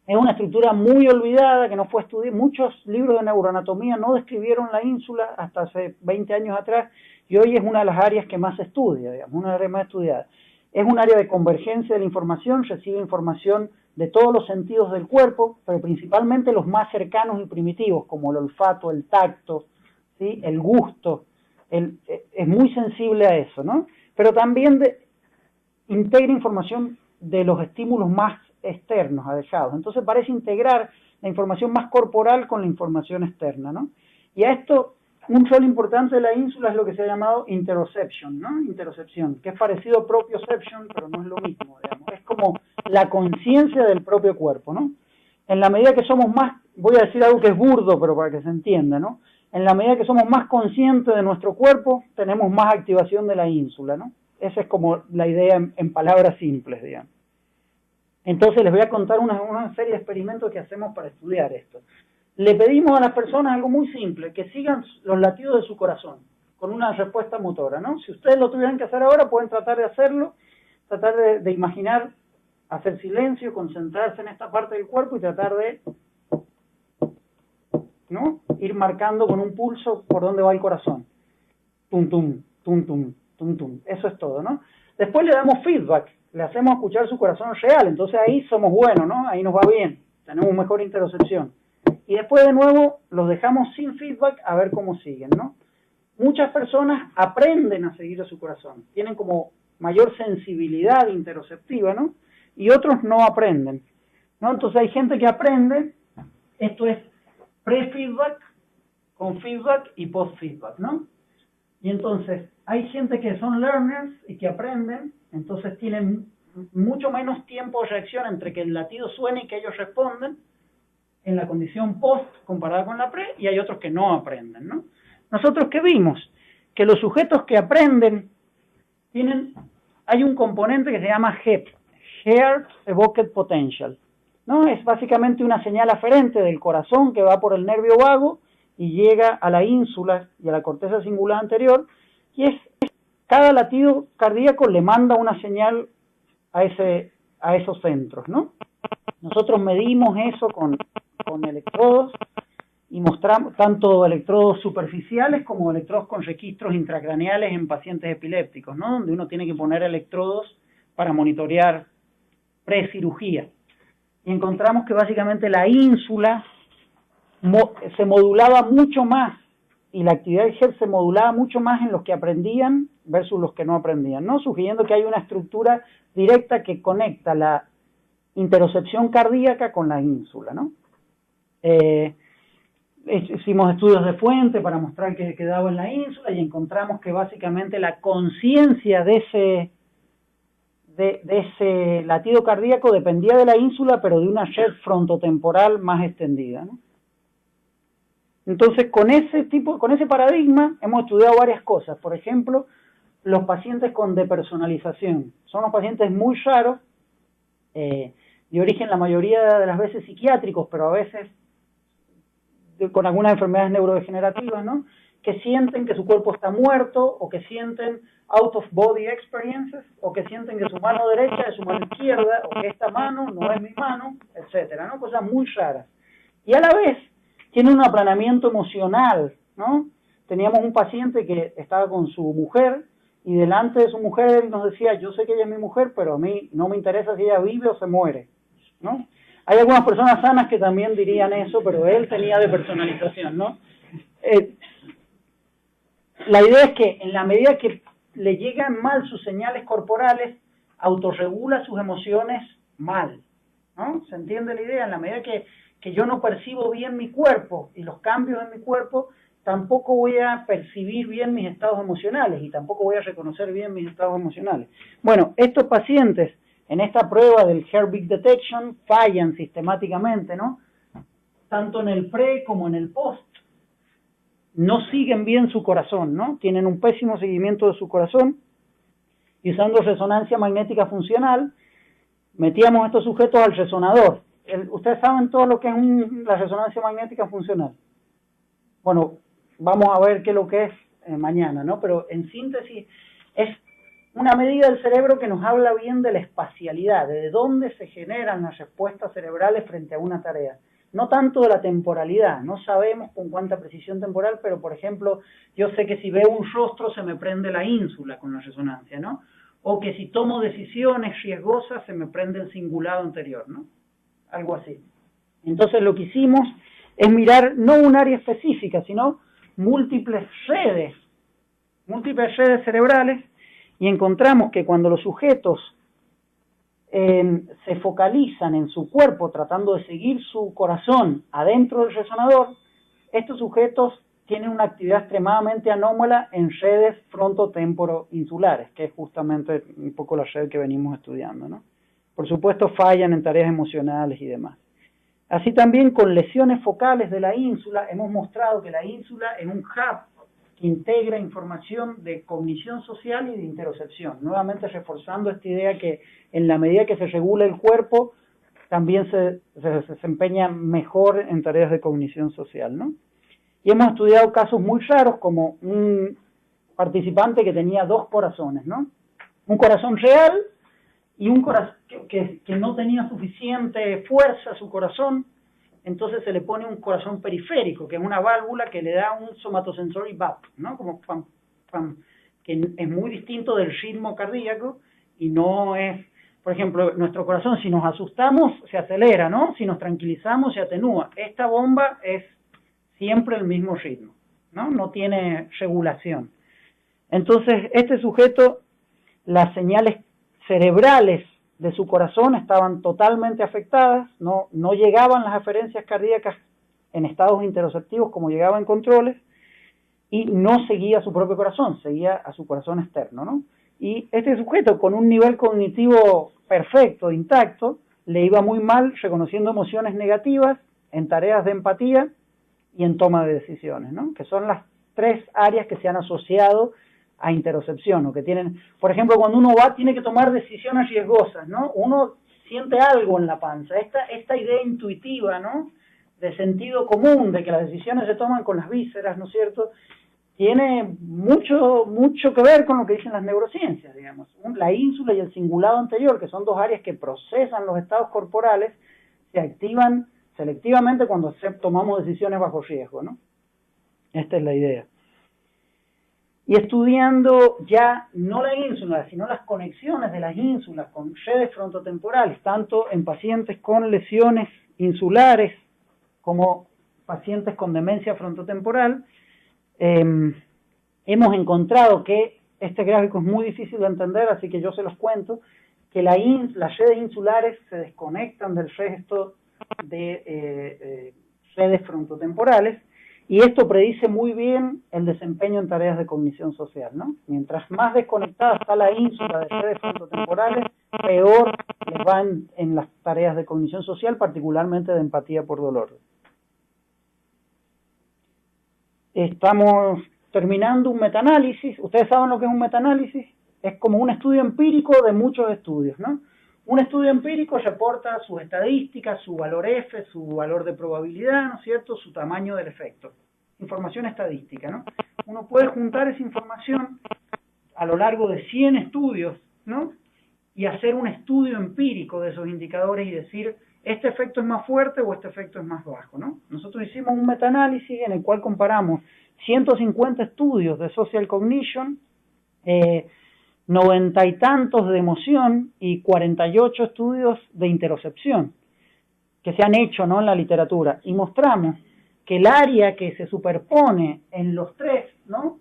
Es una estructura muy olvidada que no fue estudiada. Muchos libros de neuroanatomía no describieron la ínsula hasta hace 20 años atrás y hoy es una de las áreas que más se estudia, digamos, una área más estudiada. Es un área de convergencia de la información, recibe información de todos los sentidos del cuerpo, pero principalmente los más cercanos y primitivos, como el olfato, el tacto, ¿sí?, el gusto. Es muy sensible a eso, ¿no? Pero también integra información de los estímulos más externos, alejados. Entonces parece integrar la información más corporal con la información externa, ¿no? Y a esto, un rol importante de la ínsula es lo que se ha llamado interoception, ¿no? Interocepción, que es parecido a propioception, pero no es lo mismo, digamos. Es como la conciencia del propio cuerpo, ¿no? En la medida que somos más, voy a decir algo que es burdo, pero para que se entienda, ¿no? En la medida que somos más conscientes de nuestro cuerpo, tenemos más activación de la ínsula, ¿no? Esa es como la idea en palabras simples, digamos. Entonces les voy a contar una serie de experimentos que hacemos para estudiar esto. Le pedimos a las personas algo muy simple, que sigan los latidos de su corazón, con una respuesta motora, ¿no? Si ustedes lo tuvieran que hacer ahora, pueden tratar de hacerlo, tratar de imaginar, hacer silencio, concentrarse en esta parte del cuerpo y tratar de, ¿no?, ir marcando con un pulso por dónde va el corazón. Tum, tum, tum, tum, tum, tum. Eso es todo, ¿no? Después le damos feedback, le hacemos escuchar su corazón real, entonces ahí somos buenos, ¿no? Ahí nos va bien, tenemos mejor interocepción. Y después de nuevo los dejamos sin feedback a ver cómo siguen, ¿no? Muchas personas aprenden a seguir a su corazón, tienen como mayor sensibilidad interoceptiva, ¿no? Y otros no aprenden, ¿no? Entonces hay gente que aprende, esto es pre-feedback, con feedback y post-feedback, ¿no? Y entonces hay gente que son learners y que aprenden, entonces tienen mucho menos tiempo de reacción entre que el latido suene y que ellos responden en la condición post comparada con la pre, y hay otros que no aprenden, ¿no? Nosotros, ¿qué vimos? Que los sujetos que aprenden hay un componente que se llama HEP, Heart Evoked Potential, ¿no? Es básicamente una señal aferente del corazón que va por el nervio vago y llega a la ínsula y a la corteza cingulada anterior, y cada latido cardíaco le manda una señal a esos centros, ¿no? Nosotros medimos eso con electrodos y mostramos tanto electrodos superficiales como electrodos con registros intracraneales en pacientes epilépticos, ¿no? Donde uno tiene que poner electrodos para monitorear precirugía. Y encontramos que básicamente la ínsula se modulaba mucho más y la actividad del HEP se modulaba mucho más en los que aprendían versus los que no aprendían, ¿no? Sugiriendo que hay una estructura directa que conecta la interocepción cardíaca con la ínsula, ¿no? Hicimos estudios de fuente para mostrar que quedaba en la ínsula y encontramos que básicamente la conciencia de ese latido cardíaco dependía de la ínsula, pero de una red frontotemporal más extendida, ¿no? Entonces, con ese paradigma hemos estudiado varias cosas. Por ejemplo, los pacientes con depersonalización. Son los pacientes muy raros de origen la mayoría de las veces psiquiátricos, pero a veces con algunas enfermedades neurodegenerativas, ¿no? Que sienten que su cuerpo está muerto, o que sienten out of body experiences, o que sienten que su mano derecha es su mano izquierda, o que esta mano no es mi mano, etcétera, ¿no? Cosas muy raras. Y a la vez tiene un aplanamiento emocional, ¿no? Teníamos un paciente que estaba con su mujer, y delante de su mujer él nos decía, yo sé que ella es mi mujer, pero a mí no me interesa si ella vive o se muere, ¿no? Hay algunas personas sanas que también dirían eso, pero él tenía depersonalización, ¿no? La idea es que en la medida que le llegan mal sus señales corporales, autorregula sus emociones mal, ¿no? ¿Se entiende la idea? En la medida que yo no percibo bien mi cuerpo y los cambios en mi cuerpo, tampoco voy a percibir bien mis estados emocionales y tampoco voy a reconocer bien mis estados emocionales. Bueno, estos pacientes en esta prueba del Heartbeat Detection fallan sistemáticamente, ¿no? Tanto en el pre como en el post. No siguen bien su corazón, ¿no? Tienen un pésimo seguimiento de su corazón. Y usando resonancia magnética funcional, metíamos a estos sujetos al resonador. Ustedes saben todo lo que es la resonancia magnética funcional. Bueno, vamos a ver qué es lo que es mañana, ¿no? Pero en síntesis es una medida del cerebro que nos habla bien de la espacialidad, de dónde se generan las respuestas cerebrales frente a una tarea. No tanto de la temporalidad, no sabemos con cuánta precisión temporal, pero por ejemplo, yo sé que si veo un rostro se me prende la ínsula con la resonancia, ¿no? O que si tomo decisiones riesgosas se me prende el cingulado anterior, ¿no? Algo así. Entonces lo que hicimos es mirar no un área específica, sino múltiples redes cerebrales, y encontramos que cuando los sujetos se focalizan en su cuerpo tratando de seguir su corazón adentro del resonador, estos sujetos tienen una actividad extremadamente anómala en redes frontotemporoinsulares, que es justamente un poco la red que venimos estudiando, ¿no? Por supuesto fallan en tareas emocionales y demás. Así también con lesiones focales de la ínsula, hemos mostrado que la ínsula es un hub que integra información de cognición social y de interocepción, nuevamente reforzando esta idea que en la medida que se regula el cuerpo, también se desempeña mejor en tareas de cognición social, ¿no? Y hemos estudiado casos muy raros, como un participante que tenía dos corazones, ¿no? Un corazón real y un corazón que no tenía suficiente fuerza a su corazón, entonces se le pone un corazón periférico, que es una válvula que le da un somatosensory VAP, ¿no? Como pam, pam, que es muy distinto del ritmo cardíaco y no es, por ejemplo, nuestro corazón, si nos asustamos, se acelera, ¿no? Si nos tranquilizamos, se atenúa. Esta bomba es siempre el mismo ritmo, ¿no? No tiene regulación. Entonces, este sujeto, las señales cerebrales de su corazón estaban totalmente afectadas, no llegaban las aferencias cardíacas en estados interoceptivos como llegaban en controles, y no seguía su propio corazón, seguía a su corazón externo, ¿no? Y este sujeto con un nivel cognitivo perfecto, intacto, le iba muy mal reconociendo emociones negativas en tareas de empatía y en toma de decisiones, ¿no? Que son las tres áreas que se han asociado a interocepción, o que tienen, por ejemplo, cuando uno tiene que tomar decisiones riesgosas, ¿no? Uno siente algo en la panza, esta idea intuitiva, ¿no? De sentido común, de que las decisiones se toman con las vísceras, ¿no es cierto? Tiene mucho que ver con lo que dicen las neurociencias, digamos. La ínsula y el cingulado anterior, que son dos áreas que procesan los estados corporales, se activan selectivamente cuando tomamos decisiones bajo riesgo, ¿no? Esta es la idea. Y estudiando ya no la ínsula, sino las conexiones de las ínsulas con redes frontotemporales, tanto en pacientes con lesiones insulares como pacientes con demencia frontotemporal, hemos encontrado que este gráfico es muy difícil de entender, así que yo se los cuento, que las redes insulares se desconectan del resto de redes frontotemporales, y esto predice muy bien el desempeño en tareas de cognición social, ¿no? Mientras más desconectada está la ínsula de redes frontotemporales, peor les van en las tareas de cognición social, particularmente de empatía por dolor. Estamos terminando un metaanálisis. ¿Ustedes saben lo que es un metaanálisis? Es como un estudio empírico de muchos estudios, ¿no? Un estudio empírico reporta sus estadísticas, su valor F, su valor de probabilidad, ¿no es cierto?, su tamaño del efecto. Información estadística, ¿no? Uno puede juntar esa información a lo largo de 100 estudios, ¿no?, y hacer un estudio empírico de esos indicadores y decir, este efecto es más fuerte o este efecto es más bajo, ¿no? Nosotros hicimos un metaanálisis en el cual comparamos 150 estudios de social cognition, 90 y tantos de emoción y 48 estudios de interocepción que se han hecho, ¿no?, en la literatura, y mostramos que el área que se superpone en los tres, ¿no?,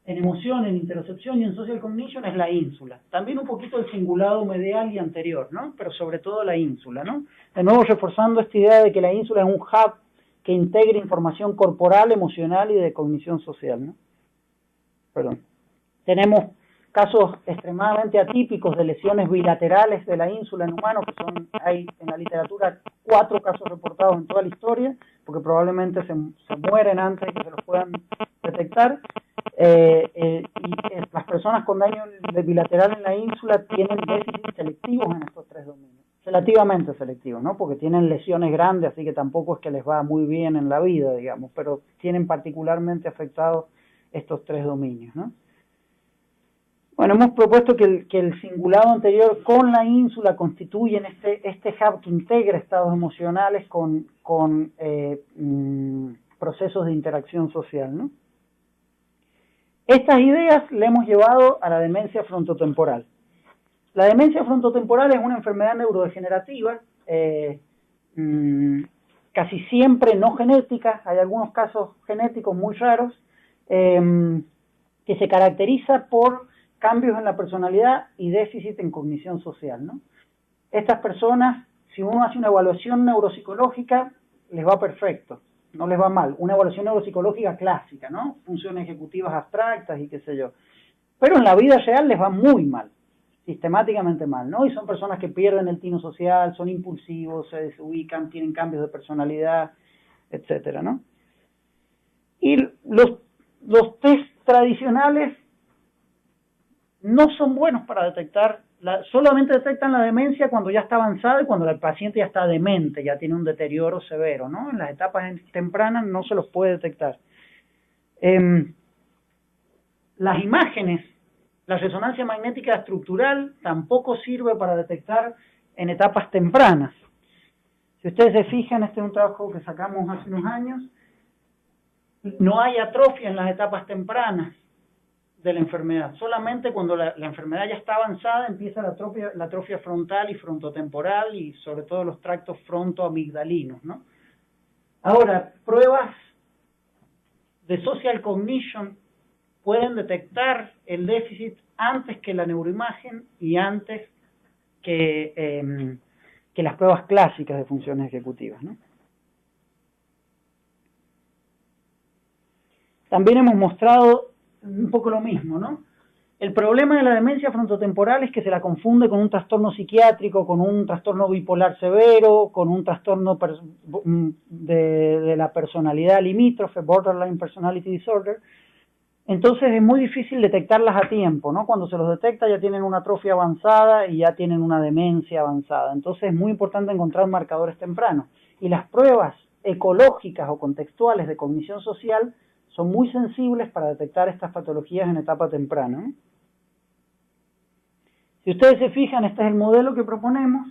en emoción, en interocepción y en social cognition, es la ínsula. También un poquito el cingulado medial y anterior, ¿no?, pero sobre todo la ínsula, ¿no? De nuevo reforzando esta idea de que la ínsula es un hub que integra información corporal, emocional y de cognición social, ¿no? Perdón. Tenemos casos extremadamente atípicos de lesiones bilaterales de la ínsula en humanos, que hay en la literatura 4 casos reportados en toda la historia, porque probablemente se mueren antes de que se los puedan detectar. Las personas con daño bilateral en la ínsula tienen déficits selectivos en estos 3 dominios, relativamente selectivos, ¿no?, porque tienen lesiones grandes, así que tampoco es que les va muy bien en la vida, digamos, pero tienen particularmente afectados estos 3 dominios, ¿no? Bueno, hemos propuesto que el cingulado anterior con la ínsula constituyen este hub que integra estados emocionales con procesos de interacción social, ¿no? Estas ideas le hemos llevado a la demencia frontotemporal. La demencia frontotemporal es una enfermedad neurodegenerativa, casi siempre no genética, hay algunos casos genéticos muy raros, que se caracteriza por cambios en la personalidad y déficit en cognición social, ¿no? Estas personas, si uno hace una evaluación neuropsicológica, les va perfecto, no les va mal. Una evaluación neuropsicológica clásica, ¿no?, funciones ejecutivas abstractas y qué sé yo. Pero en la vida real les va muy mal, sistemáticamente mal, ¿no? Y son personas que pierden el tino social, son impulsivos, se desubican, tienen cambios de personalidad, etcétera, ¿no? Y los test tradicionales no son buenos para detectar, solamente detectan la demencia cuando ya está avanzada y cuando el paciente ya está demente, ya tiene un deterioro severo, ¿no? En las etapas tempranas no se los puede detectar. Las imágenes, la resonancia magnética estructural tampoco sirve para detectar en etapas tempranas. Si ustedes se fijan, este es un trabajo que sacamos hace unos años, no hay atrofia en las etapas tempranas de la enfermedad. Solamente cuando la enfermedad ya está avanzada empieza la atrofia frontal y frontotemporal y sobre todo los tractos frontoamigdalinos, ¿no? Ahora, pruebas de social cognition pueden detectar el déficit antes que la neuroimagen y antes que las pruebas clásicas de funciones ejecutivas, ¿no? También hemos mostrado un poco lo mismo, ¿no? El problema de la demencia frontotemporal es que se la confunde con un trastorno psiquiátrico, con un trastorno bipolar severo, con un trastorno de la personalidad limítrofe, borderline personality disorder. Entonces es muy difícil detectarlas a tiempo, ¿no? Cuando se los detecta ya tienen una atrofia avanzada y ya tienen una demencia avanzada. Entonces es muy importante encontrar marcadores tempranos. Y las pruebas ecológicas o contextuales de cognición social son muy sensibles para detectar estas patologías en etapa temprana, ¿no? Si ustedes se fijan, este es el modelo que proponemos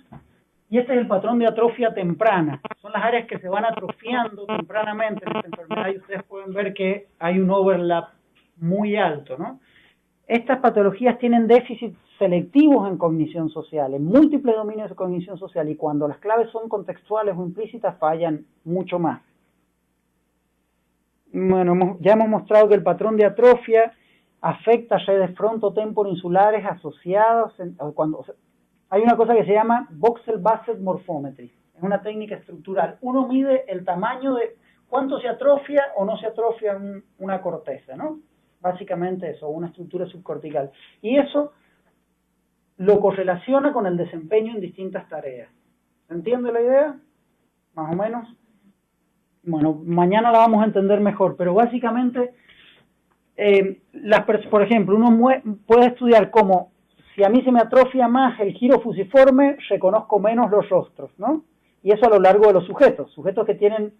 y este es el patrón de atrofia temprana. Son las áreas que se van atrofiando tempranamente en esta enfermedad y ustedes pueden ver que hay un overlap muy alto, ¿no? Estas patologías tienen déficits selectivos en cognición social, en múltiples dominios de cognición social, y cuando las claves son contextuales o implícitas fallan mucho más. Bueno, ya hemos mostrado que el patrón de atrofia afecta redes frontotemporoinsulares asociadas cuando hay una cosa que se llama voxel-based morphometry. Es una técnica estructural. Uno mide el tamaño de cuánto se atrofia o no se atrofia una corteza, ¿no? Básicamente eso, una estructura subcortical. Y eso lo correlaciona con el desempeño en distintas tareas. ¿Se entiende la idea? Más o menos. Bueno, mañana la vamos a entender mejor, pero básicamente, por ejemplo, uno puede estudiar cómo si a mí se me atrofia más el giro fusiforme, reconozco menos los rostros, ¿no? Y eso a lo largo de los sujetos. Sujetos que tienen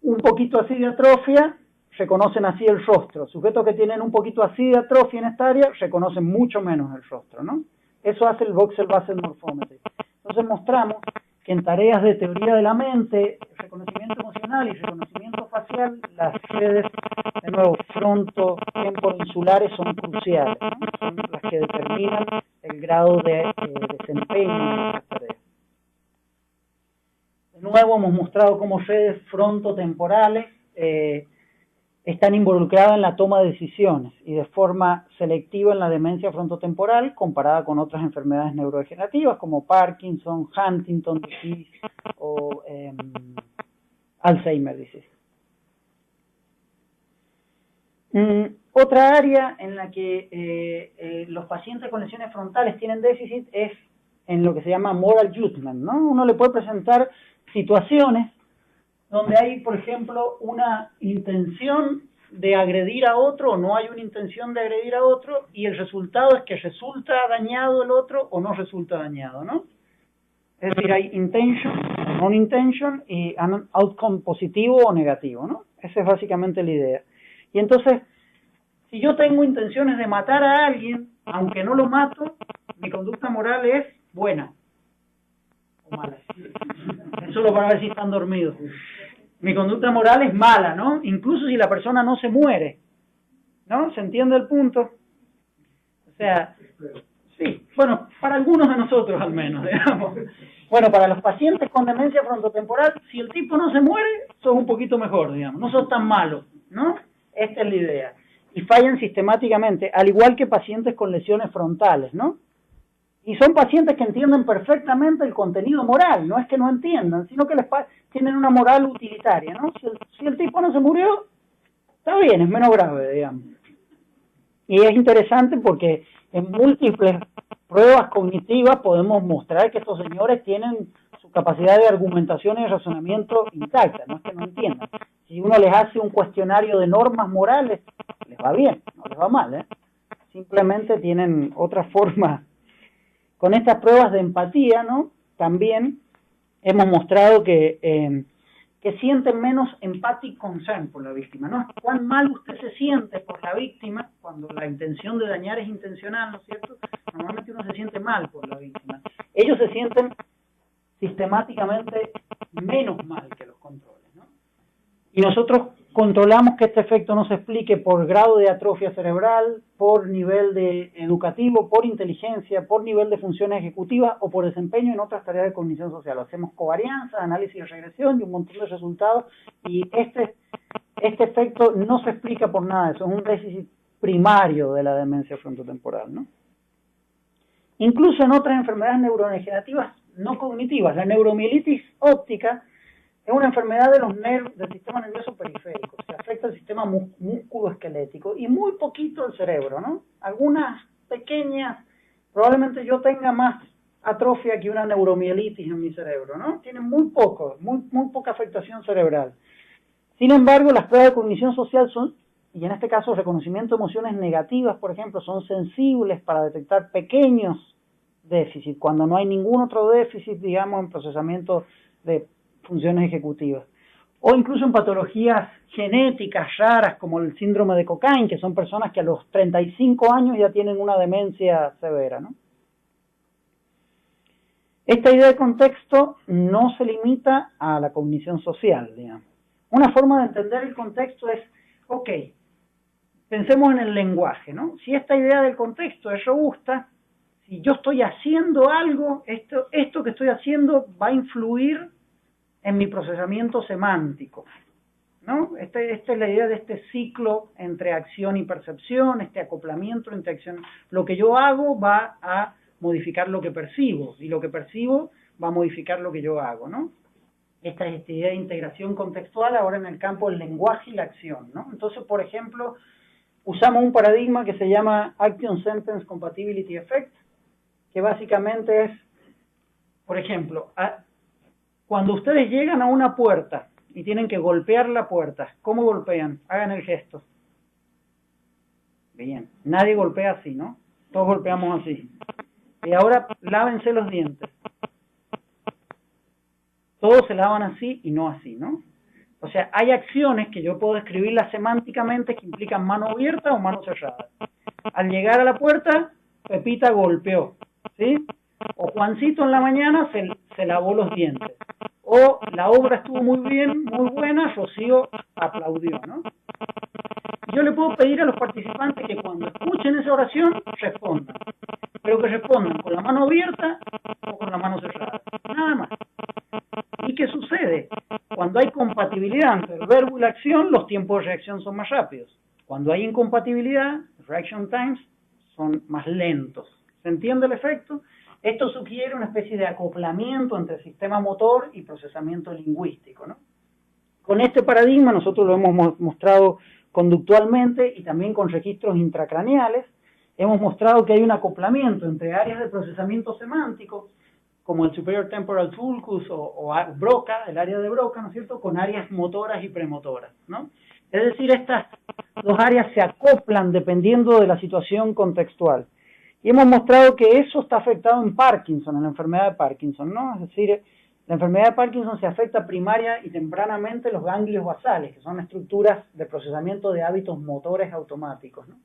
un poquito así de atrofia, reconocen así el rostro. Sujetos que tienen un poquito así de atrofia en esta área, reconocen mucho menos el rostro, ¿no? Eso hace el Voxel-Basel Morphometry. Entonces mostramos que en tareas de teoría de la mente, reconocimiento emocional y reconocimiento facial, las redes, de nuevo, fronto-temporoinsulares son cruciales, ¿no? Son las que determinan el grado de desempeño en estas tareas. De nuevo, hemos mostrado cómo redes frontotemporales están involucradas en la toma de decisiones y de forma selectiva en la demencia frontotemporal comparada con otras enfermedades neurodegenerativas como Parkinson, Huntington disease o Alzheimer disease. Otra área en la que los pacientes con lesiones frontales tienen déficit es en lo que se llama moral judgment, ¿no? Uno le puede presentar situaciones donde hay, por ejemplo, una intención de agredir a otro o no hay una intención de agredir a otro y el resultado es que resulta dañado el otro o no resulta dañado, ¿no? Es decir, hay intention, non-intention y un outcome positivo o negativo, ¿no? Esa es básicamente la idea. Y entonces, si yo tengo intenciones de matar a alguien, aunque no lo mato, mi conducta moral es buena o mala. Es solo para ver si están dormidos. Mi conducta moral es mala, ¿no? Incluso si la persona no se muere, ¿no? ¿Se entiende el punto? O sea, sí, bueno, para algunos de nosotros al menos, digamos. Bueno, para los pacientes con demencia frontotemporal, si el tipo no se muere, sos un poquito mejor, digamos, no sos tan malo, ¿no? Esta es la idea. Y fallan sistemáticamente, al igual que pacientes con lesiones frontales, ¿no? Y son pacientes que entienden perfectamente el contenido moral, no es que no entiendan, sino que tienen una moral utilitaria, ¿no? Si el tipo no se murió, está bien, es menos grave, digamos. Y es interesante porque en múltiples pruebas cognitivas podemos mostrar que estos señores tienen su capacidad de argumentación y razonamiento intacta, no es que no entiendan. Si uno les hace un cuestionario de normas morales, les va bien, no les va mal, ¿eh? Simplemente tienen otra forma. Con estas pruebas de empatía, ¿no? También hemos mostrado que sienten menos empathic concern por la víctima, ¿no? Cuán mal usted se siente por la víctima cuando la intención de dañar es intencional, ¿no es cierto? Normalmente uno se siente mal por la víctima. Ellos se sienten sistemáticamente menos mal que los controles, ¿no? Y nosotros controlamos que este efecto no se explique por grado de atrofia cerebral, por nivel de educativo, por inteligencia, por nivel de funciones ejecutivas o por desempeño en otras tareas de cognición social. Hacemos covarianza, análisis de regresión y un montón de resultados y este efecto no se explica por nada. Eso es un déficit primario de la demencia frontotemporal, ¿no? Incluso en otras enfermedades neurodegenerativas no cognitivas, la neuromielitis óptica es una enfermedad de los nervios del sistema nervioso periférico, se afecta el sistema músculo-esquelético y muy poquito el cerebro, ¿no? Algunas pequeñas, probablemente yo tenga más atrofia que una neuromielitis en mi cerebro, ¿no? Tiene muy poca afectación cerebral. Sin embargo, las pruebas de cognición social son, y en este caso reconocimiento de emociones negativas, por ejemplo, son sensibles para detectar pequeños déficits, cuando no hay ningún otro déficit, digamos, en procesamiento de funciones ejecutivas. O incluso en patologías genéticas raras como el síndrome de Cockayne, que son personas que a los 35 años ya tienen una demencia severa, ¿no? Esta idea de contexto no se limita a la cognición social, digamos. Una forma de entender el contexto es, ok, pensemos en el lenguaje, ¿no? Si esta idea del contexto es robusta, si yo estoy haciendo algo, esto que estoy haciendo va a influir en mi procesamiento semántico, ¿no? Esta es la idea de este ciclo entre acción y percepción, este acoplamiento entre acción. Lo que yo hago va a modificar lo que percibo, y lo que percibo va a modificar lo que yo hago, ¿no? Esta es esta idea de integración contextual ahora en el campo del lenguaje y la acción, ¿no? Entonces, por ejemplo, usamos un paradigma que se llama Action Sentence Compatibility Effect, que básicamente es, por ejemplo, cuando ustedes llegan a una puerta y tienen que golpear la puerta, ¿cómo golpean? Hagan el gesto. Bien, nadie golpea así, ¿no? Todos golpeamos así. Y ahora lávense los dientes. Todos se lavan así y no así, ¿no? O sea, hay acciones que yo puedo describirlas semánticamente que implican mano abierta o mano cerrada. Al llegar a la puerta, Pepita golpeó, ¿sí? O Juancito en la mañana se lavó los dientes. O la obra estuvo muy bien, muy buena, Rocío aplaudió, ¿no? Yo le puedo pedir a los participantes que cuando escuchen esa oración, respondan. Pero que respondan con la mano abierta o con la mano cerrada. Nada más. ¿Y qué sucede? Cuando hay compatibilidad entre el verbo y la acción, los tiempos de reacción son más rápidos. Cuando hay incompatibilidad, reaction times son más lentos. ¿Se entiende el efecto? Esto sugiere una especie de acoplamiento entre el sistema motor y procesamiento lingüístico, ¿no? Con este paradigma nosotros lo hemos mostrado conductualmente y también con registros intracraneales. Hemos mostrado que hay un acoplamiento entre áreas de procesamiento semántico, como el superior temporal sulcus o Broca, el área de Broca, ¿no es cierto?, con áreas motoras y premotoras, ¿no? Es decir, estas dos áreas se acoplan dependiendo de la situación contextual. Y hemos mostrado que eso está afectado en Parkinson, en la enfermedad de Parkinson, ¿no? Es decir, la enfermedad de Parkinson se afecta primaria y tempranamente los ganglios basales, que son estructuras de procesamiento de hábitos motores automáticos, ¿no?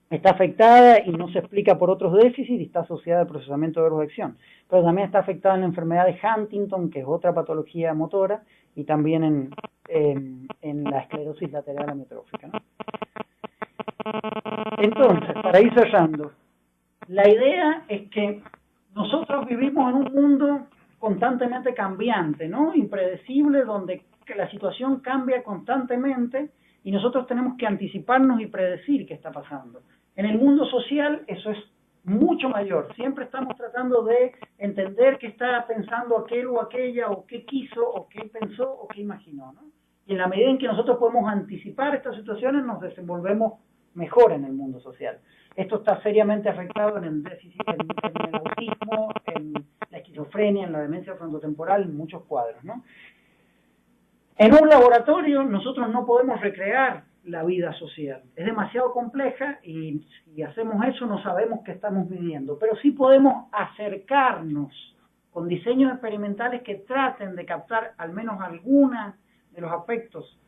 Está afectada y no se explica por otros déficits y está asociada al procesamiento de verbos de acción. Pero también está afectada en la enfermedad de Huntington, que es otra patología motora, y también en la esclerosis lateral amiotrófica, ¿no? Entonces, para ir cerrando, la idea es que nosotros vivimos en un mundo constantemente cambiante, ¿no? Impredecible, donde la situación cambia constantemente y nosotros tenemos que anticiparnos y predecir qué está pasando. En el mundo social eso es mucho mayor. Siempre estamos tratando de entender qué está pensando aquel o aquella, o qué quiso, o qué pensó, o qué imaginó, ¿no? Y en la medida en que nosotros podemos anticipar estas situaciones, nos desenvolvemos mejor en el mundo social. Esto está seriamente afectado en el déficit, en el autismo, en la esquizofrenia, en la demencia frontotemporal, en muchos cuadros, ¿no? En un laboratorio nosotros no podemos recrear la vida social. Es demasiado compleja y si hacemos eso no sabemos qué estamos viviendo. Pero sí podemos acercarnos con diseños experimentales que traten de captar al menos alguna de los aspectos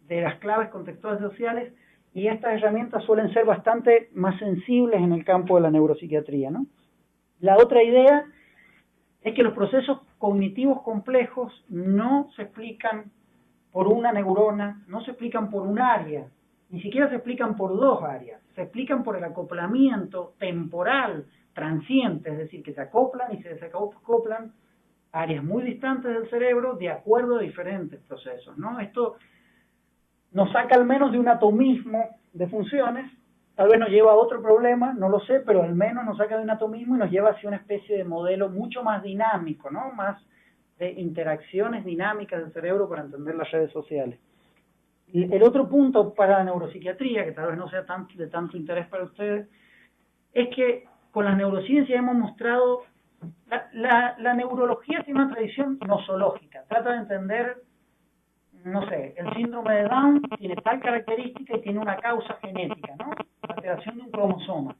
de las claves contextuales sociales, y estas herramientas suelen ser bastante más sensibles en el campo de la neuropsiquiatría, ¿no? La otra idea es que los procesos cognitivos complejos no se explican por una neurona, no se explican por un área, ni siquiera se explican por dos áreas, se explican por el acoplamiento temporal transiente, es decir, que se acoplan y se desacoplan áreas muy distantes del cerebro de acuerdo a diferentes procesos, ¿no? Esto nos saca al menos de un atomismo de funciones, tal vez nos lleva a otro problema, no lo sé, pero al menos nos saca de un atomismo y nos lleva hacia una especie de modelo mucho más dinámico, ¿no? Más de interacciones dinámicas del cerebro para entender las redes sociales. Y el otro punto para la neuropsiquiatría, que tal vez no sea de tanto interés para ustedes, es que con las neurociencias hemos mostrado, la neurología tiene una tradición nosológica, trata de entender, no sé, el síndrome de Down tiene tal característica y tiene una causa genética, ¿no? La alteración de un cromosoma.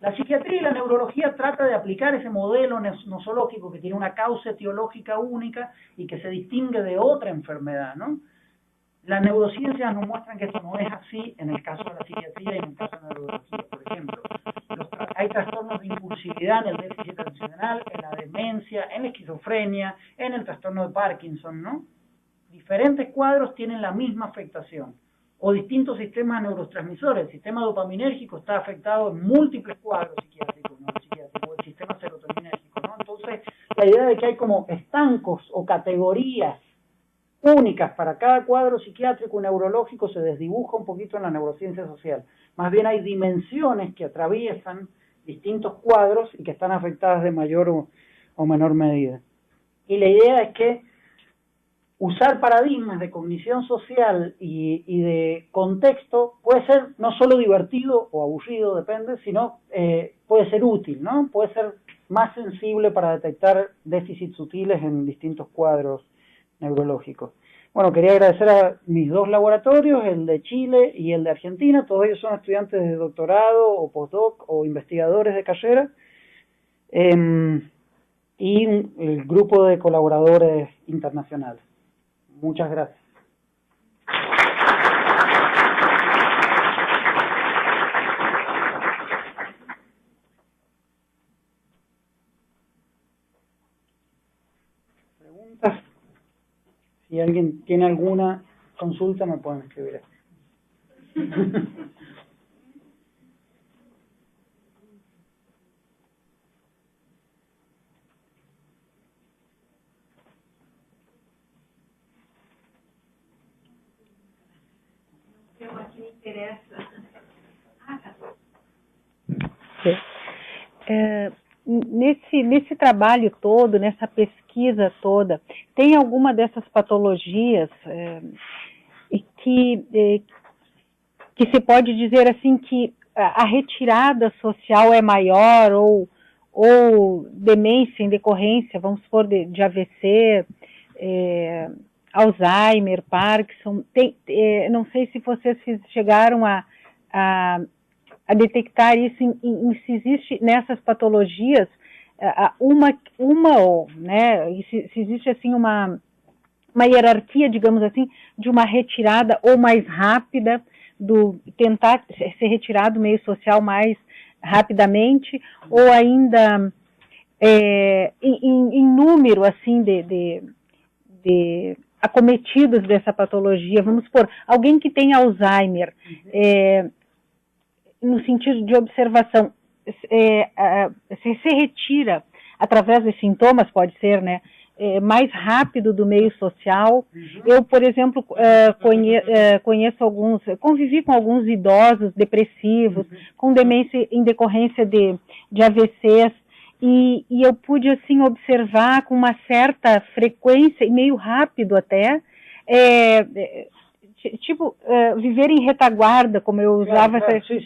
La psiquiatría y la neurología trata de aplicar ese modelo nosológico que tiene una causa etiológica única y que se distingue de otra enfermedad, ¿no? Las neurociencias nos muestran que eso no es así en el caso de la psiquiatría y en el caso de la neurología. Por ejemplo, hay trastornos de impulsividad en el déficit atencional, en la demencia, en la esquizofrenia, en el trastorno de Parkinson, ¿no? Diferentes cuadros tienen la misma afectación, o distintos sistemas neurotransmisores. El sistema dopaminérgico está afectado en múltiples cuadros psiquiátricos, neuropsiquiátricos, o el sistema serotoninérgico, ¿no? Entonces, la idea de que hay como estancos o categorías únicas para cada cuadro psiquiátrico y neurológico se desdibuja un poquito en la neurociencia social. Más bien hay dimensiones que atraviesan distintos cuadros y que están afectadas de mayor o menor medida. Y la idea es que usar paradigmas de cognición social y de contexto puede ser no solo divertido o aburrido, depende, sino puede ser útil, ¿no? Puede ser más sensible para detectar déficits sutiles en distintos cuadros neurológicos. Bueno, Bueno, quería agradecer a mis dos laboratorios, el de Chile y el de Argentina. Todos ellos son estudiantes de doctorado o postdoc o investigadores de carrera. Y el grupo de colaboradores internacionales. Muchas gracias. ¿Preguntas? Si alguien tiene alguna consulta, me pueden escribir. Nesse trabalho todo, nessa pesquisa toda, tem alguma dessas patologias que se pode dizer assim que a retirada social é maior ou demência em decorrência, vamos supor, de AVC, Alzheimer, Parkinson, não sei se vocês chegaram a detectar isso, se existe nessas patologias né, se existe assim uma hierarquia, digamos assim, de uma retirada ou mais rápida, tentar ser retirado do meio social mais rapidamente, ou ainda em número assim de acometidos dessa patologia. Vamos supor, alguém que tem Alzheimer, no sentido de observação, se retira através de sintomas, pode ser, né, mais rápido do meio social. Eu, por exemplo, conheço convivi com alguns idosos depressivos, com demência em decorrência de AVCs, e eu pude, assim, observar com uma certa frequência, e meio rápido até, viver en retaguarda, como yo usaba. Claro, sí.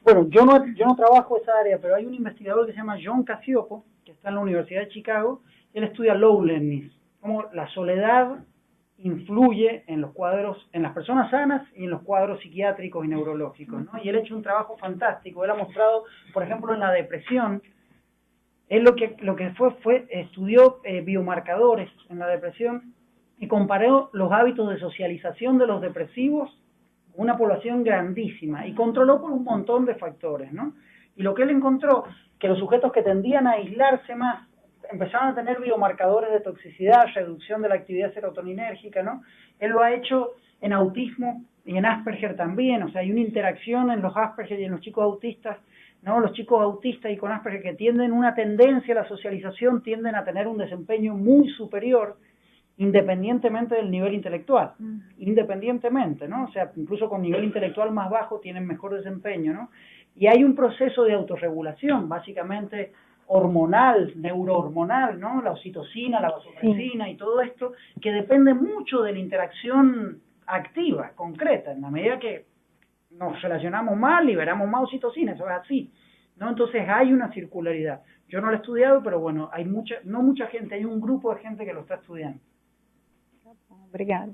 Bueno, yo no trabajo esa área, pero hay un investigador que se llama John Cacioppo, que está en la Universidad de Chicago, y él estudia loneliness, cómo la soledad influye en los cuadros, en las personas sanas y en los cuadros psiquiátricos y neurológicos, ¿no? Y él ha hecho un trabajo fantástico. Él ha mostrado, por ejemplo, en la depresión, él lo que estudió biomarcadores en la depresión y comparó los hábitos de socialización de los depresivos con una población grandísima y controló por un montón de factores, ¿no? Y lo que él encontró, que los sujetos que tendían a aislarse más empezaron a tener biomarcadores de toxicidad, reducción de la actividad serotoninérgica, ¿no? Él lo ha hecho en autismo y en Asperger también, o sea, hay una interacción en los Asperger y en los chicos autistas, ¿no? Los chicos autistas y con Asperger que tienden una tendencia a la socialización, tienden a tener un desempeño muy superior independientemente del nivel intelectual, independientemente, ¿no? O sea, incluso con nivel intelectual más bajo tienen mejor desempeño, ¿no? Y hay un proceso de autorregulación, básicamente hormonal, neurohormonal, ¿no? La oxitocina, la vasopresina y todo esto, que depende mucho de la interacción activa, concreta. En la medida que nos relacionamos más, liberamos más oxitocina, eso es así, ¿no? Entonces hay una circularidad. Yo no lo he estudiado, pero bueno, hay no mucha gente, hay un grupo de gente que lo está estudiando. Obrigada.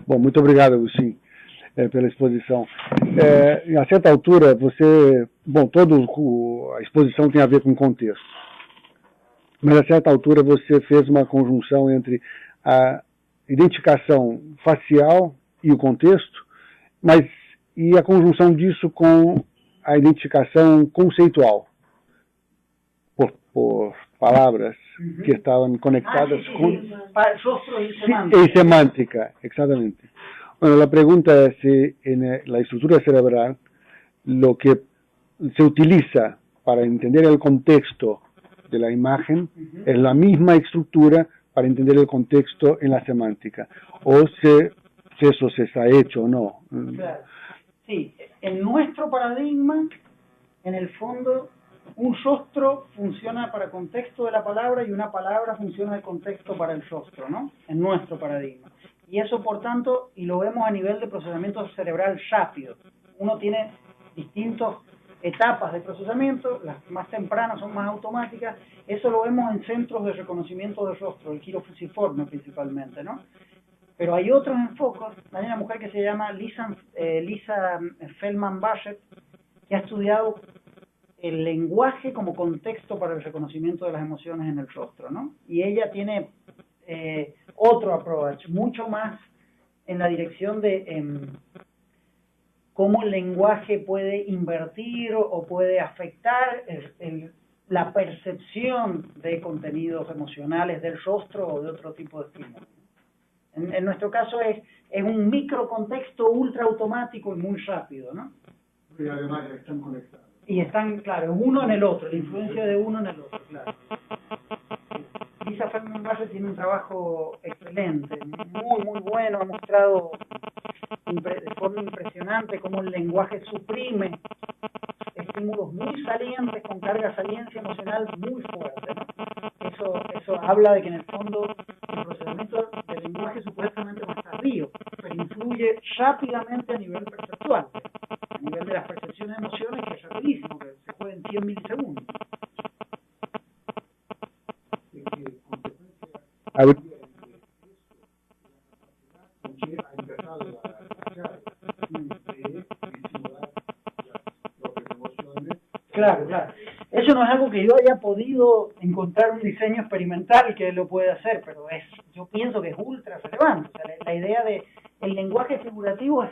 Bom, muito obrigado, Agostinho, pela exposição. A certa altura, a exposição tem a ver com contexto, mas a certa altura você fez uma conjunção entre a identificação facial e o contexto, e a conjunção disso com a identificação conceitual, por palavras que estaban conectadas con... y semántica, exactamente. Bueno, la pregunta es si en la estructura cerebral lo que se utiliza para entender el contexto de la imagen es la misma estructura para entender el contexto en la semántica, o si eso se está hecho o no. Claro. Sí, en nuestro paradigma, en el fondo, un rostro funciona para contexto de la palabra y una palabra funciona de contexto para el rostro, ¿no? En nuestro paradigma. Y eso, por tanto, y lo vemos a nivel de procesamiento cerebral rápido. Uno tiene distintas etapas de procesamiento, las más tempranas son más automáticas. Eso lo vemos en centros de reconocimiento de rostro, el giro fusiforme principalmente, ¿no? Pero hay otros enfoques. Hay una mujer que se llama Lisa Feldman-Barrett, que ha estudiado el lenguaje como contexto para el reconocimiento de las emociones en el rostro, ¿no? Y ella tiene otro approach, mucho más en la dirección de cómo el lenguaje puede invertir o puede afectar la percepción de contenidos emocionales del rostro o de otro tipo de estímulos. En nuestro caso es un microcontexto ultra automático y muy rápido, ¿no? Y además están conectados. Y están, claro, uno en el otro, la influencia de uno en el otro, claro. Lisa Feldman-Barrett tiene un trabajo excelente, muy bueno, ha mostrado de forma impresionante cómo el lenguaje suprime estímulos muy salientes con carga saliencia emocional muy fuerte, ¿no? Eso habla de que en el fondo el procesamiento del lenguaje supuestamente más tardío, pero influye rápidamente a nivel perceptual, a nivel de las percepciones de emociones, que es rapidísimo, que se puede en 100 milisegundos. Claro. Eso no es algo que yo haya podido encontrar un diseño experimental que lo pueda hacer, pero yo pienso que es ultra relevante. O sea, la idea de el lenguaje figurativo es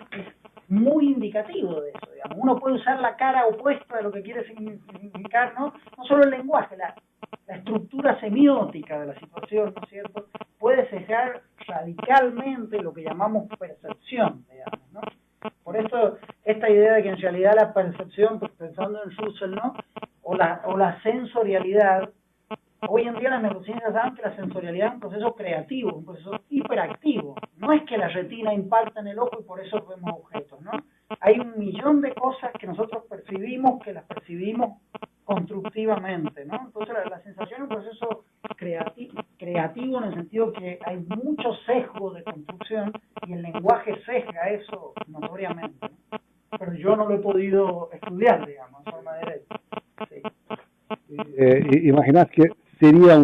muy indicativo de eso, digamos. Uno puede usar la cara opuesta de lo que quiere significar, ¿no? No solo el lenguaje, la estructura semiótica de la situación, ¿no es cierto? Puede sesgar radicalmente lo que llamamos percepción, digamos, ¿no? Por eso, esta idea de que en realidad la percepción, pues, pensando en Russell, ¿no? O la sensorialidad, hoy en día las neurociencias saben que la sensorialidad es un proceso creativo, un proceso hiperactivo. No es que la retina impacta en el ojo y por eso vemos objetos, ¿no? Hay un millón de cosas que nosotros percibimos, que las percibimos constructivamente, ¿no? Entonces la sensación es un proceso creativo en el sentido que hay mucho sesgo de construcción y el lenguaje sesga eso notoriamente, ¿no? Pero yo no lo he podido estudiar, digamos, de forma directa. Sí. Imaginad que sería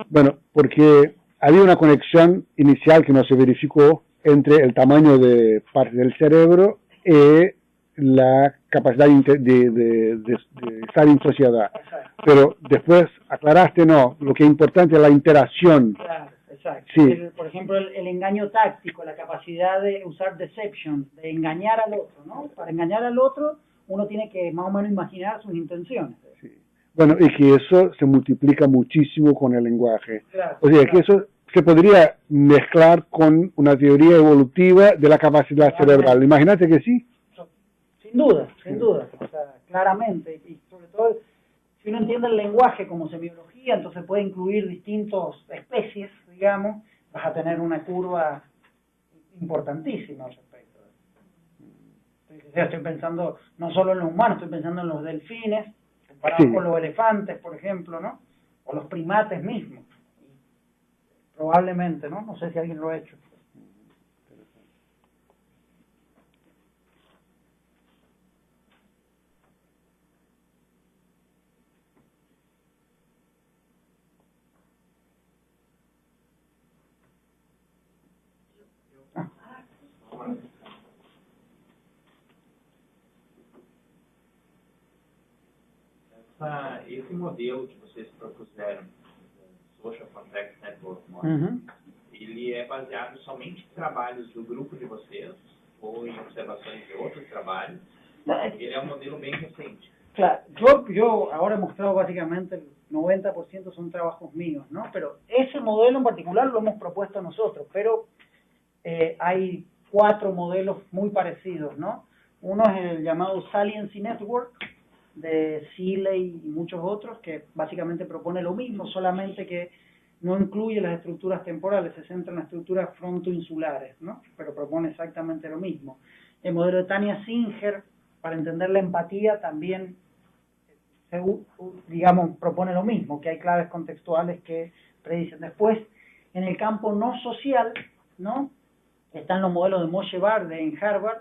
bueno, porque había una conexión inicial que no se verificó entre el tamaño de parte del cerebro y la capacidad de estar en sociedad. Exacto. Pero después aclaraste, no, lo que es importante es la interacción. Claro, exacto. Sí. Por ejemplo, el engaño táctico, la capacidad de usar deception, de engañar al otro, ¿no? Para engañar al otro, uno tiene que más o menos imaginar sus intenciones. Sí. Bueno, y que eso se multiplica muchísimo con el lenguaje. Claro, O sea, claro. que eso se podría mezclar con una teoría evolutiva de la capacidad cerebral. Imagínate que sí. Sin duda, o sea, claramente, y sobre todo si uno entiende el lenguaje como semiología, entonces puede incluir distintas especies, digamos, vas a tener una curva importantísima al respecto. O sea, estoy pensando no solo en los humanos, estoy pensando en los delfines, comparados Sí. con los elefantes, por ejemplo, ¿no? O los primates mismos. Probablemente, ¿no? No sé si alguien lo ha hecho. Esse modelo que vocês propuseram, Social Context Network Model, ele é baseado somente em trabalhos do grupo de vocês ou em observações de outros trabalhos? Ele é um modelo bem recente. Claro, yo ahora he mostrado básicamente el 90% son trabajos míos, ¿no? Pero ese modelo en particular lo hemos propuesto nosotros, pero hay 4 modelos muy parecidos, ¿no? Uno es el llamado Saliency Network, de Seeley y muchos otros, que básicamente propone lo mismo, solamente que no incluye las estructuras temporales, se centra en las estructuras frontoinsulares, ¿no? Pero propone exactamente lo mismo. El modelo de Tania Singer para entender la empatía también digamos, propone lo mismo, que hay claves contextuales que predicen. Después, en el campo no social, ¿no? Están los modelos de Moshe Barde en Harvard,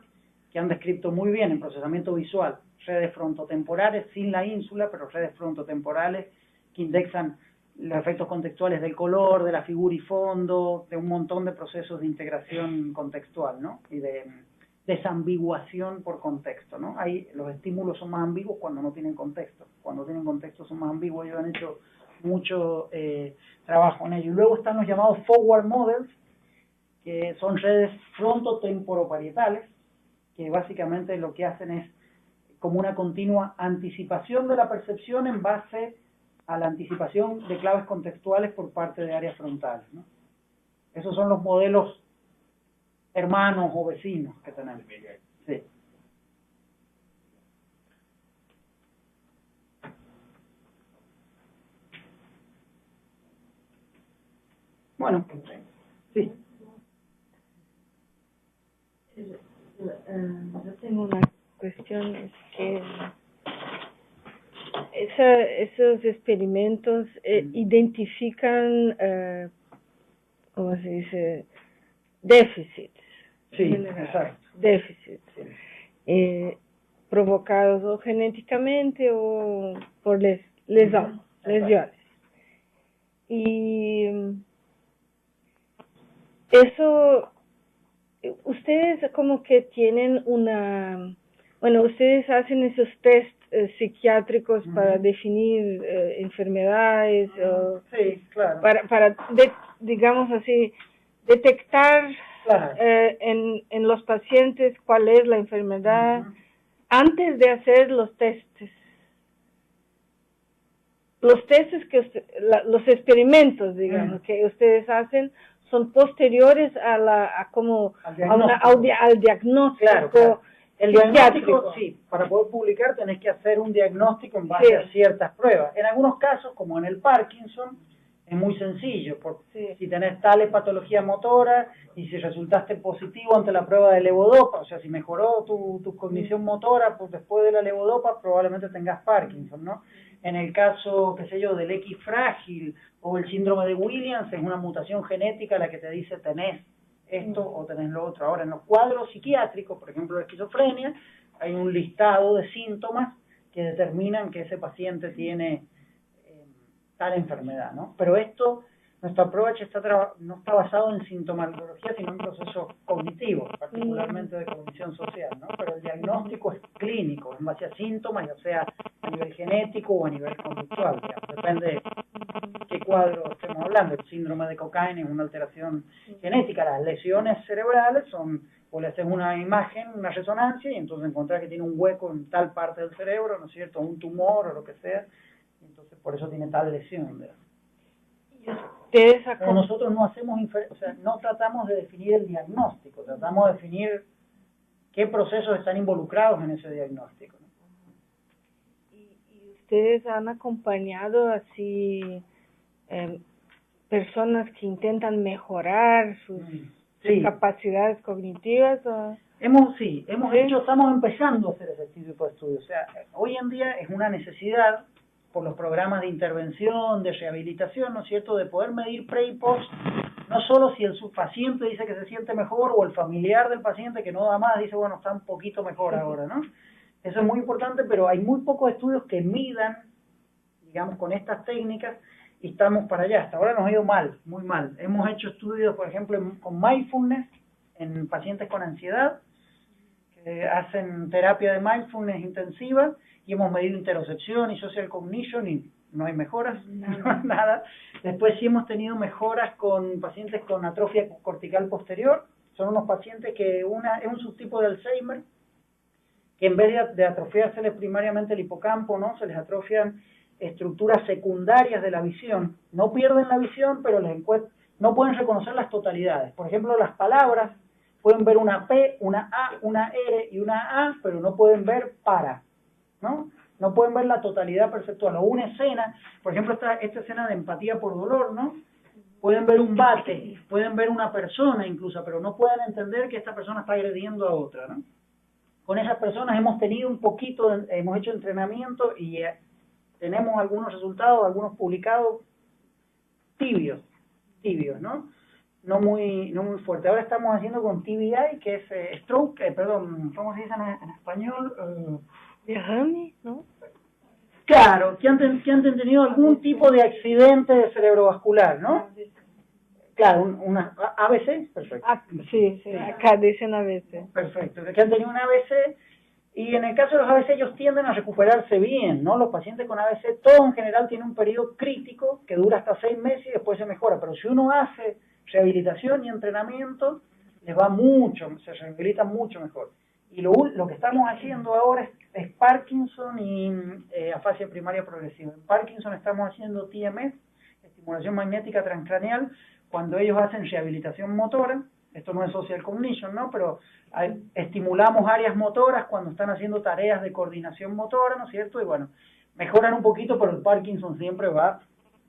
que han descrito muy bien en procesamiento visual redes frontotemporales sin la ínsula, pero redes frontotemporales que indexan los efectos contextuales del color, de la figura y fondo, de un montón de procesos de integración contextual, ¿no? Y de desambiguación por contexto, ¿no? Ahí los estímulos son más ambiguos cuando no tienen contexto. Cuando tienen contexto son más ambiguos. Ellos han hecho mucho trabajo en ello. Y luego están los llamados forward models, que son redes frontotemporo-parietales, que básicamente lo que hacen es como una continua anticipación de la percepción en base a la anticipación de claves contextuales por parte de áreas frontales, ¿no? Esos son los modelos hermanos o vecinos que tenemos. Sí. Bueno, sí. Yo tengo una cuestión, es que esos experimentos identifican, ¿cómo se dice? Déficits. Sí, exacto. Déficits. Provocados o genéticamente o por lesiones. Y eso, ustedes como que tienen ustedes hacen esos test psiquiátricos para definir enfermedades, sí, claro. para digamos así, detectar claro. en los pacientes cuál es la enfermedad antes de hacer los testes. Los testes los experimentos, digamos, que ustedes hacen son posteriores al diagnóstico. Claro. El diagnóstico, sí, para poder publicar tenés que hacer un diagnóstico en base a ciertas pruebas. En algunos casos, como en el Parkinson, es muy sencillo, porque si tenés tal patología motora y si resultaste positivo ante la prueba de levodopa, o sea, si mejoró tu cognición motora pues después de la levodopa, probablemente tengas Parkinson, ¿no? En el caso, qué sé yo, del X frágil o el síndrome de Williams, es una mutación genética la que te dice tenés esto o tenés lo otro. Ahora, en los cuadros psiquiátricos, por ejemplo, de esquizofrenia, hay un listado de síntomas que determinan que ese paciente tiene tal enfermedad, ¿no? Pero nuestro approach no está basado en sintomatología, sino en procesos cognitivos, particularmente de cognición social, ¿no? Pero el diagnóstico es clínico, en base a síntomas, ya sea a nivel genético o a nivel conductual, digamos. Depende de qué cuadro estemos hablando. El síndrome de Cocaine es una alteración genética. Las lesiones cerebrales o le haces una imagen, una resonancia, y entonces encontrar que tiene un hueco en tal parte del cerebro, ¿no es cierto?, un tumor o lo que sea, y entonces por eso tiene tal lesión, ¿verdad? Pero nosotros no hacemos, no tratamos de definir el diagnóstico, tratamos de definir qué procesos están involucrados en ese diagnóstico, ¿no? ¿Y ustedes han acompañado así personas que intentan mejorar sus capacidades cognitivas? ¿O? Hemos hecho, estamos empezando a hacer ese tipo de estudios. O sea, hoy en día es una necesidad por los programas de intervención, de rehabilitación, ¿no es cierto?, de poder medir pre y post, no solo si el paciente dice que se siente mejor o el familiar del paciente que no da más dice, bueno, está un poquito mejor ahora, ¿no? Eso es muy importante, pero hay muy pocos estudios que midan, digamos, con estas técnicas, y estamos para allá. Hasta ahora nos ha ido mal, muy mal. Hemos hecho estudios, por ejemplo, con mindfulness en pacientes con ansiedad, que hacen terapia de mindfulness intensiva, y hemos medido interocepción y social cognition y no hay mejoras, nada. Después sí hemos tenido mejoras con pacientes con atrofia cortical posterior. Son unos pacientes que es un subtipo de Alzheimer, que en vez de atrofiárseles primariamente el hipocampo, ¿no?, se les atrofian estructuras secundarias de la visión. No pierden la visión, pero no pueden reconocer las totalidades. Por ejemplo, las palabras, pueden ver una P, una A, una R y una A, pero no pueden ver para, ¿no? No pueden ver la totalidad perceptual. O una escena, por ejemplo, esta escena de empatía por dolor, ¿no? Pueden ver un bate, pueden ver una persona incluso, pero no pueden entender que esta persona está agrediendo a otra, ¿no? con esas personas hemos tenido un poquito, hemos hecho entrenamiento y tenemos algunos resultados, algunos publicados tibios, ¿no? No muy fuerte. Ahora estamos haciendo con TBI, que es stroke, perdón, ¿cómo se dice en español? Derrame, ¿no? Claro, que han tenido algún tipo de accidente cerebrovascular, ¿no? Claro, una ABC, perfecto. Sí, acá dicen ABC. Perfecto, que han tenido un ABC, y en el caso de los ABC ellos tienden a recuperarse bien, ¿no? Los pacientes con ABC, todo en general tiene un periodo crítico que dura hasta 6 meses y después se mejora, pero si uno hace rehabilitación y entrenamiento, les va mucho, se rehabilita mucho mejor. Y lo que estamos haciendo ahora es Parkinson y afasia primaria progresiva. En Parkinson estamos haciendo TMS, estimulación magnética transcraneal, cuando ellos hacen rehabilitación motora. Esto no es social cognition, ¿no? Pero estimulamos áreas motoras cuando están haciendo tareas de coordinación motora, ¿no es cierto? Y bueno, mejoran un poquito, pero el Parkinson siempre va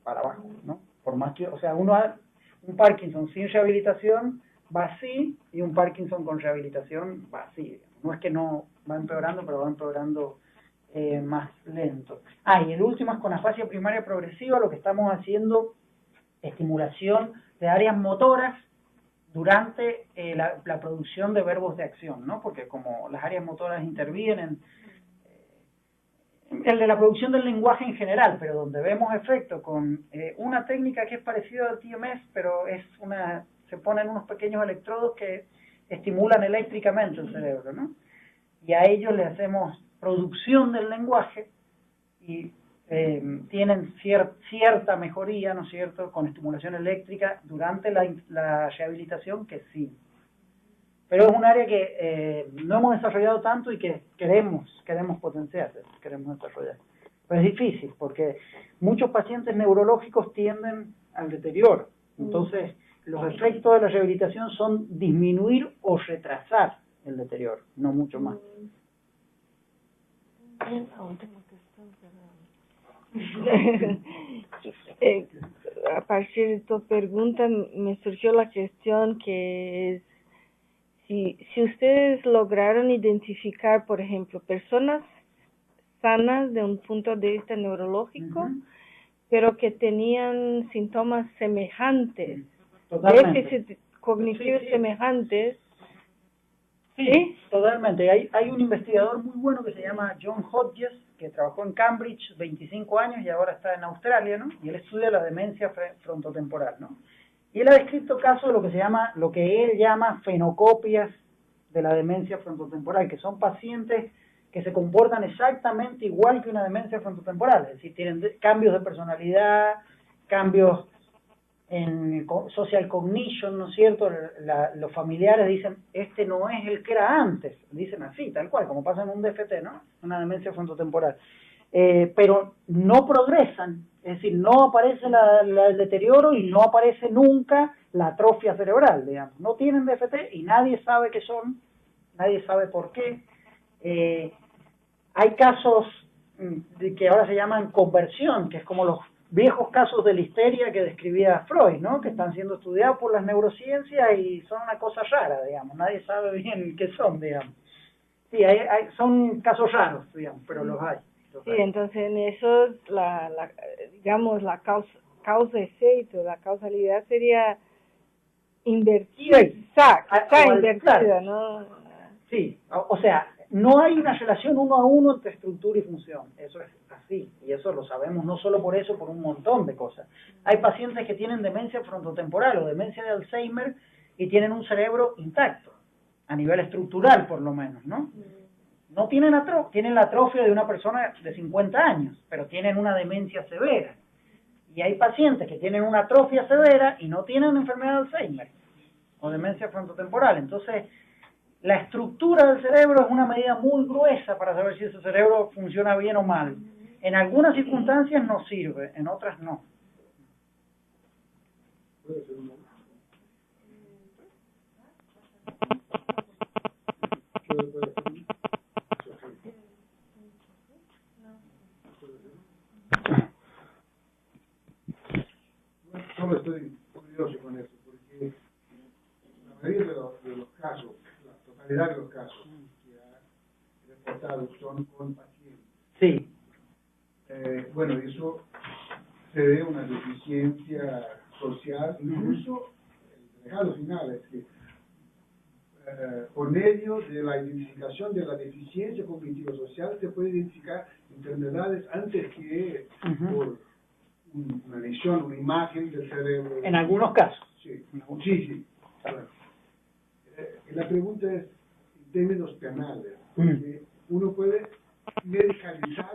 para abajo, ¿no? Por más que, o sea, un Parkinson sin rehabilitación va así, y un Parkinson con rehabilitación va así. No es que no va empeorando, pero va empeorando más lento. Y el último es con afasia primaria progresiva. Lo que estamos haciendo, estimulación de áreas motoras durante la producción de verbos de acción, ¿no? Porque como las áreas motoras intervienen el de la producción del lenguaje en general, pero donde vemos efecto con una técnica que es parecida al TMS, pero se ponen unos pequeños electrodos que estimulan eléctricamente el cerebro, ¿no? Y a ellos le hacemos producción del lenguaje y tienen cierta mejoría, ¿no es cierto?, con estimulación eléctrica durante la rehabilitación, que sí. Pero es un área que no hemos desarrollado tanto y que queremos potenciar, queremos desarrollar. Pero es difícil porque muchos pacientes neurológicos tienden al deterioro. Entonces, los efectos de la rehabilitación son disminuir o retrasar el deterioro, no mucho más. A partir de tu pregunta me surgió la cuestión que es si ustedes lograron identificar, por ejemplo, personas sanas de un punto de vista neurológico, pero que tenían síntomas semejantes, déficit cognitivos semejantes. Sí, totalmente. Hay un investigador muy bueno que se llama John Hodges, que trabajó en Cambridge 25 años y ahora está en Australia, ¿no? Y él estudia la demencia frontotemporal, ¿no? Y él ha descrito casos de lo que él llama fenocopias de la demencia frontotemporal, que son pacientes que se comportan exactamente igual que una demencia frontotemporal, es decir, tienen cambios de personalidad, cambios en social cognition, ¿no es cierto? Los familiares dicen, este no es el que era antes, dicen así, tal cual, como pasa en un DFT, ¿no? Una demencia frontotemporal. Pero no progresan, es decir, no aparece el deterioro y no aparece nunca la atrofia cerebral, digamos. No tienen DFT y nadie sabe qué son, nadie sabe por qué. Hay casos que ahora se llaman conversión, que es como los viejos casos de la histeria que describía Freud, ¿no? Que están siendo estudiados por las neurociencias y son una cosa rara, digamos. Nadie sabe bien qué son, digamos. Sí, son casos raros, digamos, pero los hay. Sí, entonces en eso, digamos, la causa-efecto, la causalidad sería invertida, está invertida, ¿no? Sí, o sea, no hay una relación 1 a 1 entre estructura y función, eso es así, y eso lo sabemos no solo por eso, por un montón de cosas. Hay pacientes que tienen demencia frontotemporal o demencia de Alzheimer y tienen un cerebro intacto, a nivel estructural por lo menos, ¿no? No tienen tienen la atrofia de una persona de 50 años, pero tienen una demencia severa. Y hay pacientes que tienen una atrofia severa y no tienen enfermedad de Alzheimer o demencia frontotemporal. Entonces, la estructura del cerebro es una medida muy gruesa para saber si ese cerebro funciona bien o mal. En algunas circunstancias nos sirve, en otras no. Solo estoy curioso con eso, porque la mayoría de los casos, la totalidad de los casos reportados son con pacientes. Sí. Bueno, eso se ve una deficiencia social, incluso el regalo final es que por medio de la identificación de la deficiencia cognitiva-social se puede identificar enfermedades antes que por una lesión, una imagen del cerebro. En algunos casos. Sí, sí. Claro. La pregunta es en términos penales, porque uno puede medicalizar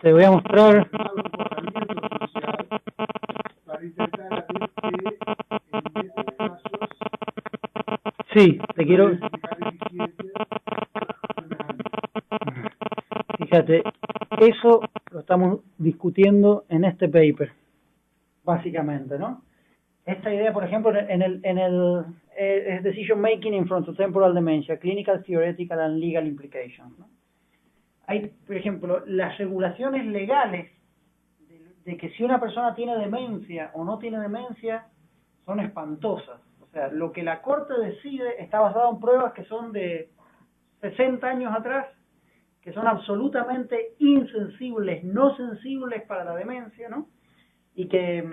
te voy a mostrar el comportamiento social para intentar ver que en estos casos sí, te quiero fíjate, eso lo estamos discutiendo en este paper básicamente, ¿no? Esta idea, por ejemplo, en el Decision Making in Frontotemporal Dementia, Clinical, Theoretical and Legal Implications, ¿no? Hay, por ejemplo, las regulaciones legales de que si una persona tiene demencia o no tiene demencia son espantosas. O sea, lo que la Corte decide está basado en pruebas que son de 60 años atrás, que son absolutamente insensibles, no sensibles para la demencia, ¿no? Y que,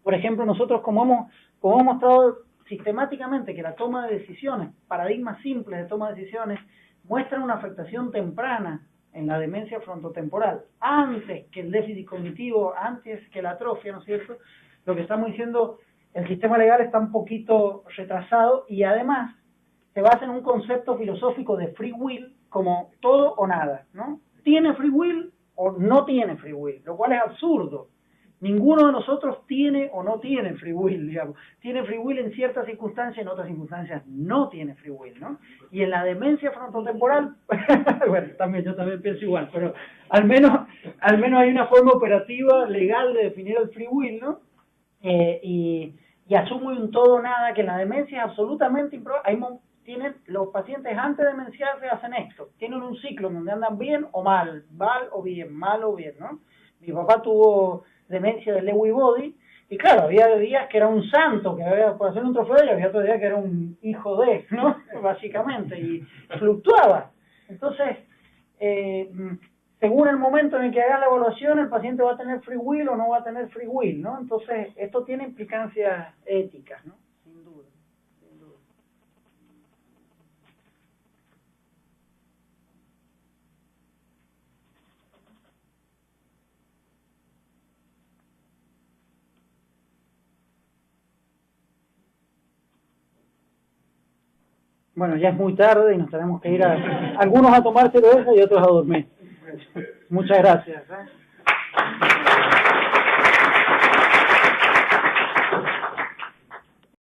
por ejemplo, nosotros como hemos mostrado sistemáticamente que la toma de decisiones, paradigmas simples de toma de decisiones, muestran una afectación temprana en la demencia frontotemporal, antes que el déficit cognitivo, antes que la atrofia, ¿no es cierto? Lo que estamos diciendo, el sistema legal está un poquito retrasado y además se basa en un concepto filosófico de free will como todo o nada, ¿no? ¿Tiene free will o no tiene free will? Lo cual es absurdo. Ninguno de nosotros tiene o no tiene free will, digamos. Tiene free will en ciertas circunstancias, en otras circunstancias no tiene free will, ¿no? Y en la demencia frontotemporal, bueno, yo también pienso igual, pero al menos hay una forma operativa legal de definir el free will, ¿no? Y asumo un todo o nada, que en la demencia es absolutamente improbable. Los pacientes antes de demenciarse hacen esto, tienen un ciclo donde andan bien o mal o bien, mal o bien, ¿no? Mi papá tuvo demencia de Lewy body, y claro, había días que era un santo, que había por hacer un trofeo, y había otros días que era un hijo de, ¿no? Básicamente, y fluctuaba. Entonces, según el momento en el que haga la evaluación, el paciente va a tener free will o no va a tener free will, ¿no? Entonces, esto tiene implicancias éticas, ¿no? Sin duda, sin duda. Bueno, ya es muy tarde y nos tenemos que ir algunos a tomar cerveza y otros a dormir. Muchas gracias.